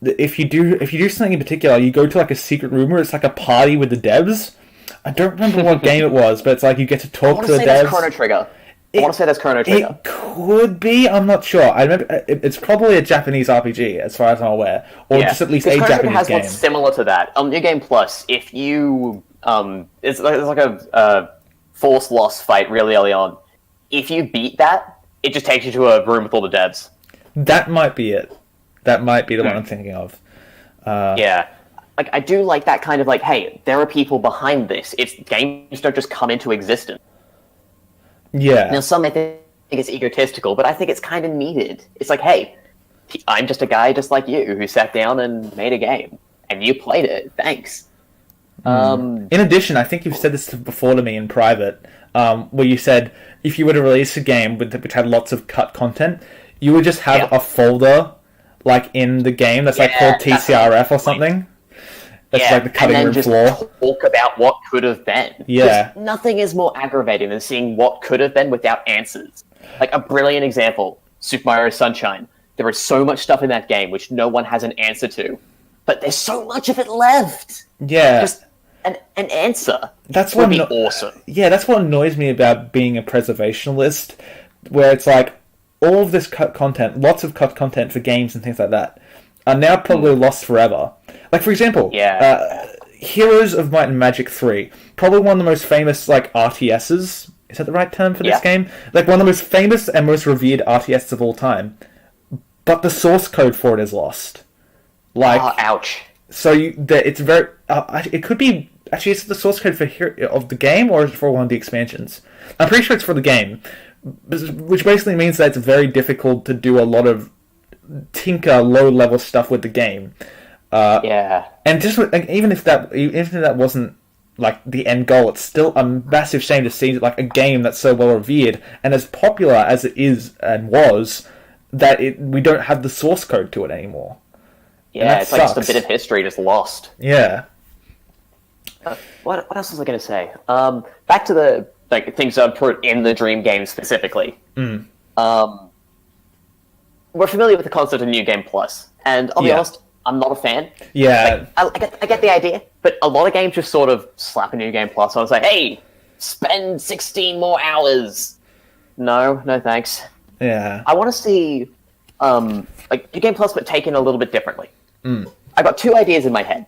if you do something in particular, you go to like a secret room where it's like a party with the devs. I don't remember what game it was, but it's like you get to talk to the devs. Chrono Trigger. I want to say that's Chrono Trigger. It could be. I'm not sure. I remember it's probably a Japanese RPG, as far as I'm aware, or just at least a Chrono Japanese has game. one similar to that. New Game Plus, if you it's like a force loss fight really early on. If you beat that, it just takes you to a room with all the devs. That might be it. That might be the one I'm thinking of. Yeah. Like, I do like that kind of like, hey, there are people behind this. Games don't just come into existence. Yeah. Now, some may think it's egotistical, but I think it's kind of needed. It's like, hey, I'm just a guy just like you who sat down and made a game, and you played it. Thanks. In addition, I think you've said this before to me in private, where you said if you were to release a game which had lots of cut content, you would just have a folder like in the game that's like called TCRF or something. That's like the cutting room floor. And then just talk about what could have been. Yeah. Nothing is more aggravating than seeing what could have been without answers. Like a brilliant example, Super Mario Sunshine. There is so much stuff in that game which no one has an answer to, but there's so much of it left. Yeah. Just an answer. That's would be awesome. Yeah, that's what annoys me about being a preservationalist, where it's like all of this cut content, lots of cut content for games and things like that, are now probably lost forever. Like, for example, Heroes of Might and Magic 3, probably one of the most famous, like, RTSs. Is that the right term for this game? Like, one of the most famous and most revered RTSs of all time. But the source code for it is lost. Like, ouch. So it's very... it could be... Actually, is it the source code of the game, or is it for one of the expansions? I'm pretty sure it's for the game. Which basically means that it's very difficult to do a lot of tinker low-level stuff with the game. And just like, even if that wasn't like the end goal, it's still a massive shame to see like a game that's so well revered and as popular as it is and was that we don't have the source code to it anymore. Yeah, it's sucks. Like just a bit of history just lost. Yeah. What else was I going to say? Back to the things I've put in the Dream game specifically. We're familiar with the concept of New Game Plus, and I'll be honest, I'm not a fan. Yeah. Like, I get the idea, but a lot of games just sort of slap a New Game Plus on and say, hey, spend 16 more hours. No thanks. Yeah. I want to see like New Game Plus, but taken a little bit differently. I got two ideas in my head.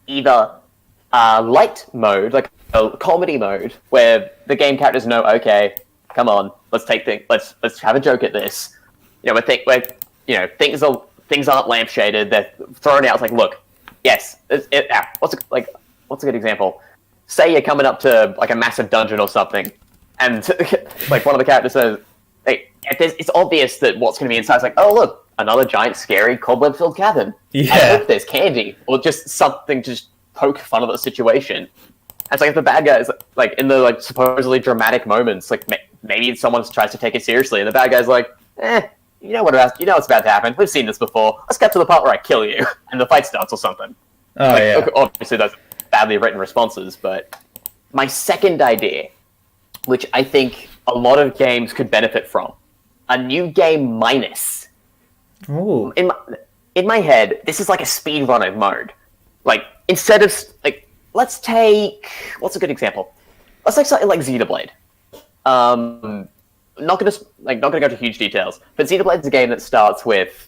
Either light mode, like a comedy mode, where the game characters know, okay, come on, let's have a joke at this. You know, things aren't lampshaded. They're thrown out. It's like, look, yes. What's a good example? Say you're coming up to like a massive dungeon or something, and like one of the characters says, "Hey, it's obvious that what's going to be inside is like, oh look, another giant, scary, cobweb-filled cabin. Yeah. I hope there's candy or just something to just poke fun of the situation." And it's like if the bad guys like in the like supposedly dramatic moments, like maybe someone tries to take it seriously, and the bad guy's like, you know what's about to happen. We've seen this before. Let's get to the part where I kill you, and the fight starts or something. Obviously, those are badly written responses, but my second idea, which I think a lot of games could benefit from, a new game minus. Ooh. In my head, this is like a speedrunner mode. Like instead of like, let's take what's a good example? Let's take something like Xenoblade. Not gonna go to huge details, but Xenoblade is a game that starts with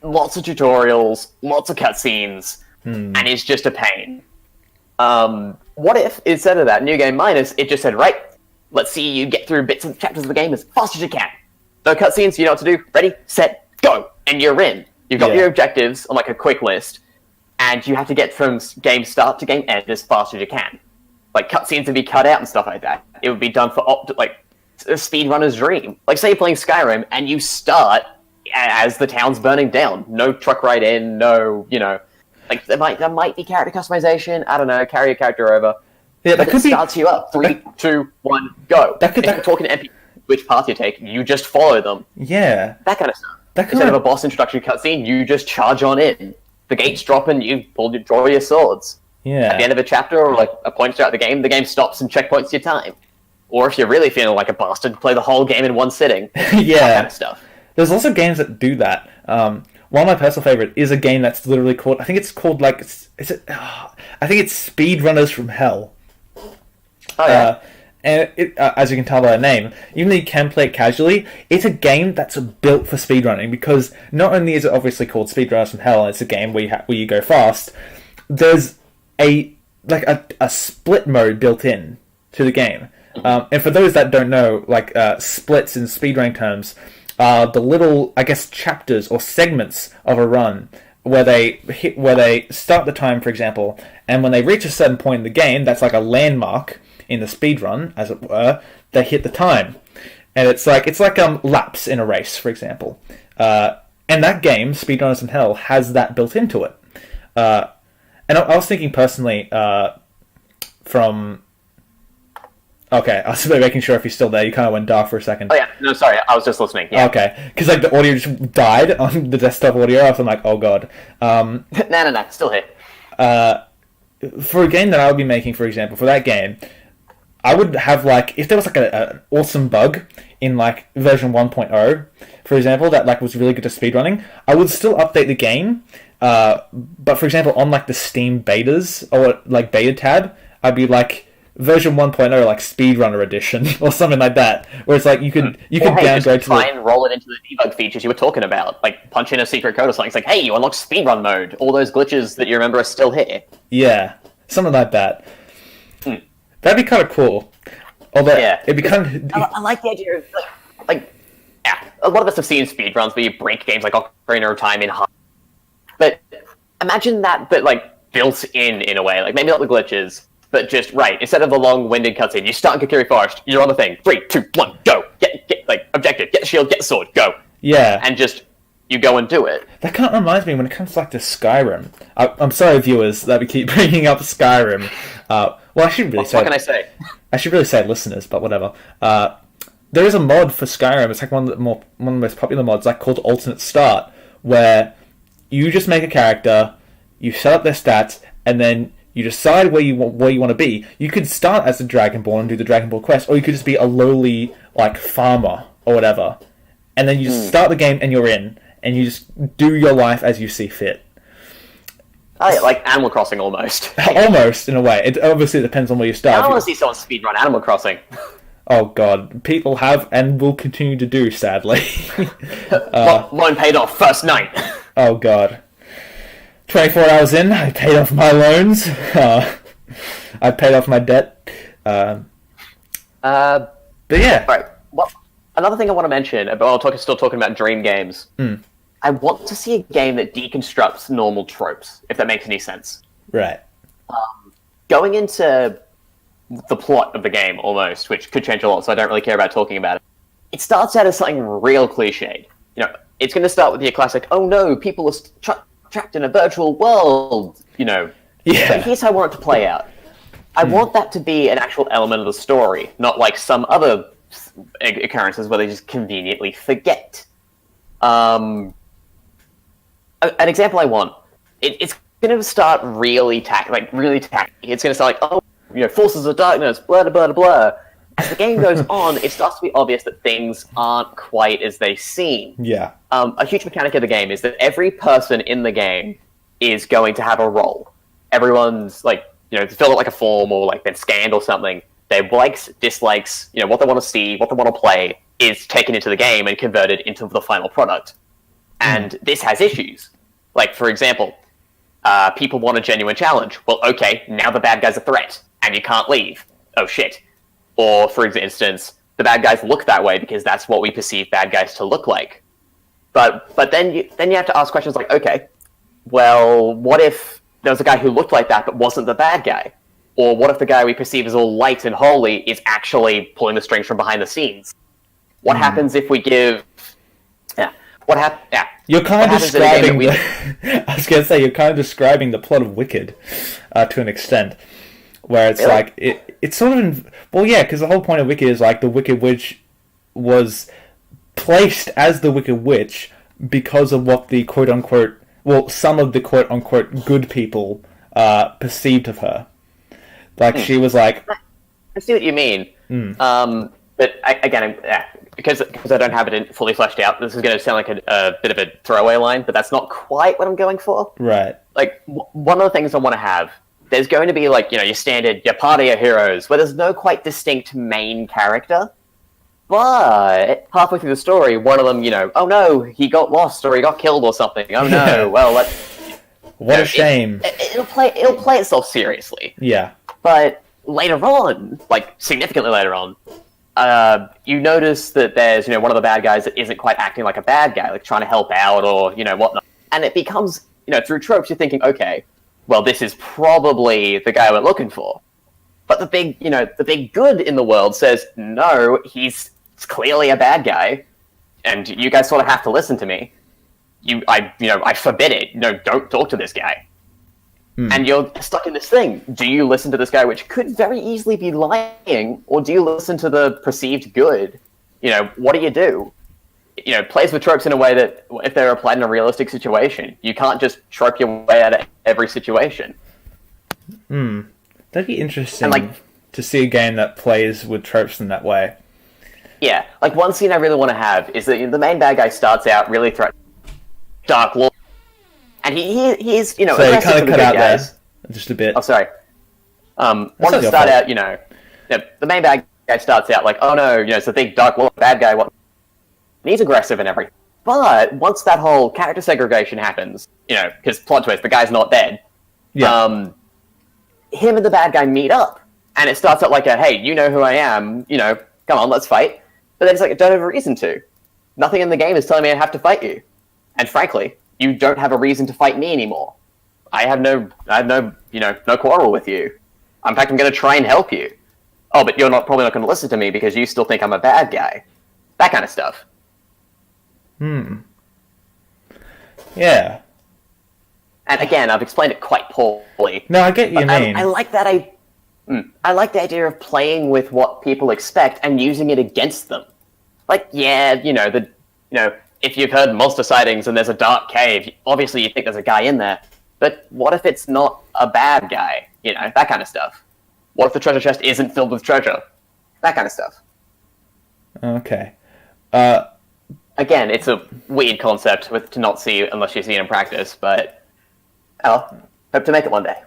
lots of tutorials, lots of cutscenes, and is just a pain. What if instead of that new game minus, it just said, right, let's see you get through bits and chapters of the game as fast as you can. No cutscenes, you know what to do. Ready, set, go, and you're in. You've got your objectives on like a quick list, and you have to get from game start to game end as fast as you can. Like cutscenes would be cut out and stuff like that. It would be done for a speedrunner's dream. Like, say you're playing Skyrim, and you start as the town's burning down. No truck ride in, no, like, there might be character customization. I don't know, carry your character over. Yeah, that could be... starts you up. 3, 2, 1, go. If you're talking to NPC, which path you take, you just follow them. Yeah. That kind of stuff. Instead of a boss introductory cutscene, you just charge on in. The gates drop and you draw your swords. Yeah. At the end of a chapter or like a point throughout the game stops and checkpoints your time. Or if you're really feeling like a bastard, play the whole game in one sitting. Yeah. That kind of stuff. There's also games that do that. One of my personal favorite is a game that's literally called, I think it's called like, I think it's Speedrunners from Hell. Oh, yeah. And as you can tell by the name, even though you can play it casually, it's a game that's built for speedrunning, because not only is it obviously called Speedrunners from Hell, and it's a game where you go fast, there's a split mode built in to the game. And for those that don't know, splits in speedrunning terms are the little, I guess, chapters or segments of a run where they start the time, for example, and when they reach a certain point in the game, that's like a landmark in the speedrun, as it were, they hit the time. And it's like laps in a race, for example. And that game, Speedrunners in Hell, has that built into it. And I was thinking personally, Okay, I was making sure if you're still there. You kind of went dark for a second. Oh yeah, no, sorry, I was just listening. Yeah. Okay, because the audio just died on the desktop audio. I was like, oh god. No, still here. For a game that I would be making, for example, for that game, I would have if there was an awesome bug in version 1.0, for example, that was really good to speedrunning, I would still update the game. But for example, on the Steam betas or beta tab, I'd be version 1.0 speedrunner edition or something like that, where it's you could downgrade to try and roll it into the debug features you were talking about, punch in a secret code or something. It's hey, you unlocked speedrun mode. All those glitches that you remember are still here. Yeah, something like that. That'd be kind of cool. Although it'd be kind of... I like the idea of a lot of us have seen speedruns where you break games like Ocarina of Time in half. But imagine that, but built in a way, maybe not the glitches. But just, instead of the long-winded cutscene, you start in Kokiri Forest, you're on the thing, 3, 2, 1, go! Get objective, get the shield, get the sword, go! Yeah. And just, you go and do it. That kind of reminds me, when it comes to Skyrim, I'm sorry, viewers, that we keep bringing up Skyrim. Well, I shouldn't really say... What can I say? I should really say listeners, but whatever. There is a mod for Skyrim, it's one of the most popular mods, called Alternate Start, where you just make a character, you set up their stats, and then you decide where you want to be. You could start as a Dragonborn and do the Dragonborn quest, or you could just be a lowly farmer or whatever. And then you just start the game and you're in, and you just do your life as you see fit. Oh yeah, like Animal Crossing almost. Almost, in a way. It obviously depends on where you start. I want to see someone speedrun Animal Crossing. Oh god, people have and will continue to do, sadly. Loan paid off first night. Oh god. 24 hours in, I paid off my loans. I paid off my debt. But yeah. Right. Well, another thing I want to mention, still talking about dream games. I want to see a game that deconstructs normal tropes, if that makes any sense. Right. Going into the plot of the game, almost, which could change a lot, so I don't really care about talking about it. It starts out as something real cliched. It's going to start with your classic, oh no, people are trapped in a virtual world, Yeah. But here's how I want it to play out. I want that to be an actual element of the story, not like some other occurrences where they just conveniently forget. An example I want, it's going to start really tacky. It's going to start forces of darkness, blah, blah, blah, blah. As the game goes on, it starts to be obvious that things aren't quite as they seem. Yeah. A huge mechanic of the game is that every person in the game is going to have a role. Everyone's fill out a form or been scanned or something. Their likes, dislikes, what they want to see, what they want to play is taken into the game and converted into the final product. And this has issues. For example, people want a genuine challenge. Well, okay, now the bad guy's a threat, and you can't leave. Oh shit. Or, for instance, the bad guys look that way because that's what we perceive bad guys to look like. But then you have to ask questions like, okay, well, what if there was a guy who looked like that but wasn't the bad guy? Or what if the guy we perceive as all light and holy is actually pulling the strings from behind the scenes? What happens if we give... You're kind of describing... I was going to say, you're kind of describing the plot of Wicked to an extent. Where it's really? It's sort of... Well, yeah, because the whole point of Wicked is the Wicked Witch was placed as the Wicked Witch because of what the quote-unquote... Well, some of the quote-unquote good people perceived of her. She was I see what you mean. But because I don't have it fully fleshed out, this is going to sound like a bit of a throwaway line, but that's not quite what I'm going for. Right. One of the things I want to have... there's going to be, like, your standard, your party of heroes, where there's no quite distinct main character. But halfway through the story, one of them, oh no, he got lost or he got killed or something. Oh no, well, what a shame. It'll play itself seriously. Yeah. But later on, like significantly later on, you notice that there's, one of the bad guys that isn't quite acting like a bad guy, like trying to help out or, whatnot. And it becomes, through tropes, you're thinking, okay, well, this is probably the guy we're looking for. But the big good in the world says, no, he's clearly a bad guy, and you guys sort of have to listen to me. I forbid it. Don't talk to this guy. And you're stuck in this thing. Do you listen to this guy, which could very easily be lying, or do you listen to the perceived good? What do you do? Plays with tropes in a way that, if they're applied in a realistic situation, you can't just trope your way out of every situation. That'd be interesting to see a game that plays with tropes in that way. Yeah, like one scene I really want to have is that the main bad guy starts out really threatening Dark Lord, and he's so you kind of cut out guys. There just a bit. Oh, sorry. Want to start out, the main bad guy starts out like, oh no, it's the big Dark Lord bad guy. What? And he's aggressive and everything. But once that whole character segregation happens, because plot twist, the guy's not dead. Yeah. Him and the bad guy meet up, and it starts out like a, hey, you know who I am, come on, let's fight. But then it's like, I don't have a reason to. Nothing in the game is telling me I have to fight you. And frankly, you don't have a reason to fight me anymore. I have no quarrel with you. In fact, I'm going to try and help you. Oh, but you're probably not going to listen to me because you still think I'm a bad guy. That kind of stuff. Yeah. And again, I've explained it quite poorly. No, I get what you mean. I like that. I like the idea of playing with what people expect and using it against them. Like, yeah, if you've heard monster sightings and there's a dark cave, obviously you think there's a guy in there. But what if it's not a bad guy? That kind of stuff. What if the treasure chest isn't filled with treasure? That kind of stuff. Okay. Again, it's a weird concept to not see unless you see it in practice, but hope to make it one day.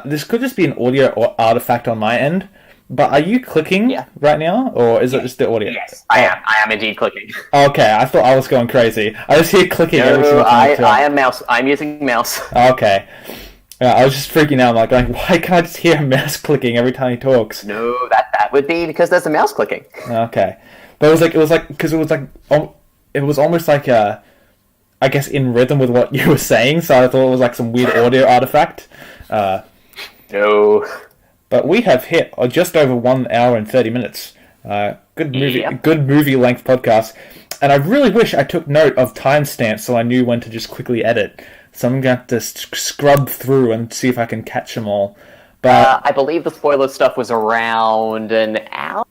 This could just be an audio or artifact on my end, but are you clicking right now, or is it just the audio? Yes, I am. I am indeed clicking. Okay, I thought I was going crazy. I just hear clicking every single time. I am mouse. I'm using mouse. Okay. I was just freaking out. I'm like, why can't I just hear a mouse clicking every time he talks? No, that would be because there's a mouse clicking. Okay, but it was almost like I guess in rhythm with what you were saying. So I thought it was like some weird audio artifact. No. But we have hit just over 1 hour and 30 minutes. Good movie length podcast. And I really wish I took note of timestamps so I knew when to just quickly edit. So I'm going to have to scrub through and see if I can catch them all. But I believe the spoiler stuff was around an hour?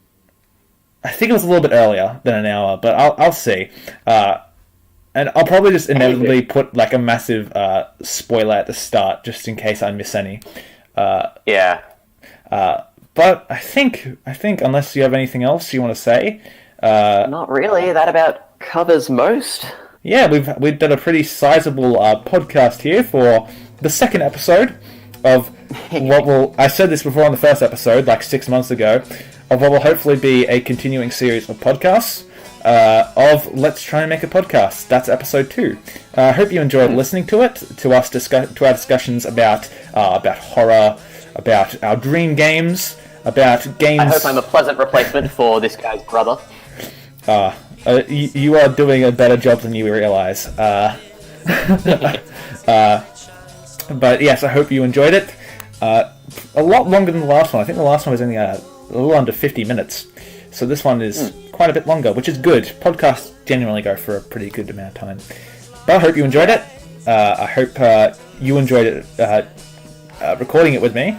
I think it was a little bit earlier than an hour, but I'll see. And I'll probably just inevitably put like a massive spoiler at the start just in case I miss any. Yeah. But I think unless you have anything else you want to say, not really. That about covers most. Yeah, we've done a pretty sizable podcast here for the second episode of what will, I said this before on the first episode, like 6 months ago, of what will hopefully be a continuing series of podcasts of Let's Try and Make a Podcast. That's episode 2. I hope you enjoyed listening to it, to our discussions about horror, about our dream games, about games. I hope I'm a pleasant replacement for this guy's brother. You are doing a better job than you realize. But yes, I hope you enjoyed it. A lot longer than the last one. I think the last one was only a little under 50 minutes. So this one is quite a bit longer, which is good. Podcasts generally go for a pretty good amount of time. But I hope you enjoyed it. I hope you enjoyed it recording it with me.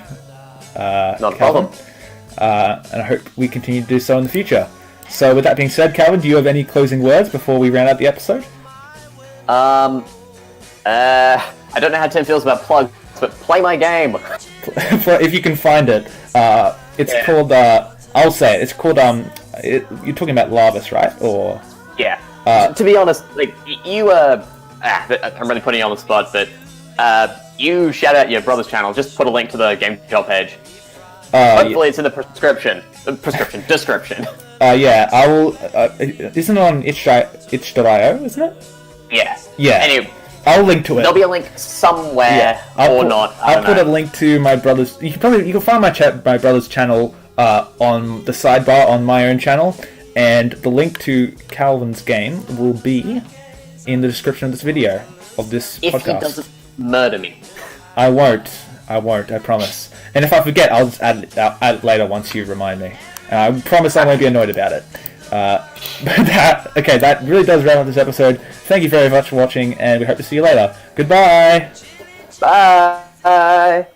Not a problem. And I hope we continue to do so in the future. So with that being said, Calvin, do you have any closing words before we round out the episode? I don't know how Tim feels about plugs, but play my game. If you can find it. It's called, I'll say it, it's called, you're talking about Larvis, right? Or yeah. To be honest, like, I'm really putting you on the spot, but You shout out your brother's channel. Just put a link to the Game Shop page. Hopefully it's in the description. Yeah, I will. Isn't it on itch.io, isn't it? Yeah. Yeah. Anyway, I'll link to it. There'll be a link somewhere not. I'll put a link to my brother's. You can find my brother's channel on the sidebar on my own channel, and the link to Calvin's game will be in the description of this video of this podcast. If he doesn't murder me, I won't. I promise. And if I forget, I'll just add it later once you remind me. I promise I won't be annoyed about it. That really does wrap up this episode. Thank you very much for watching, and we hope to see you later. Goodbye! bye!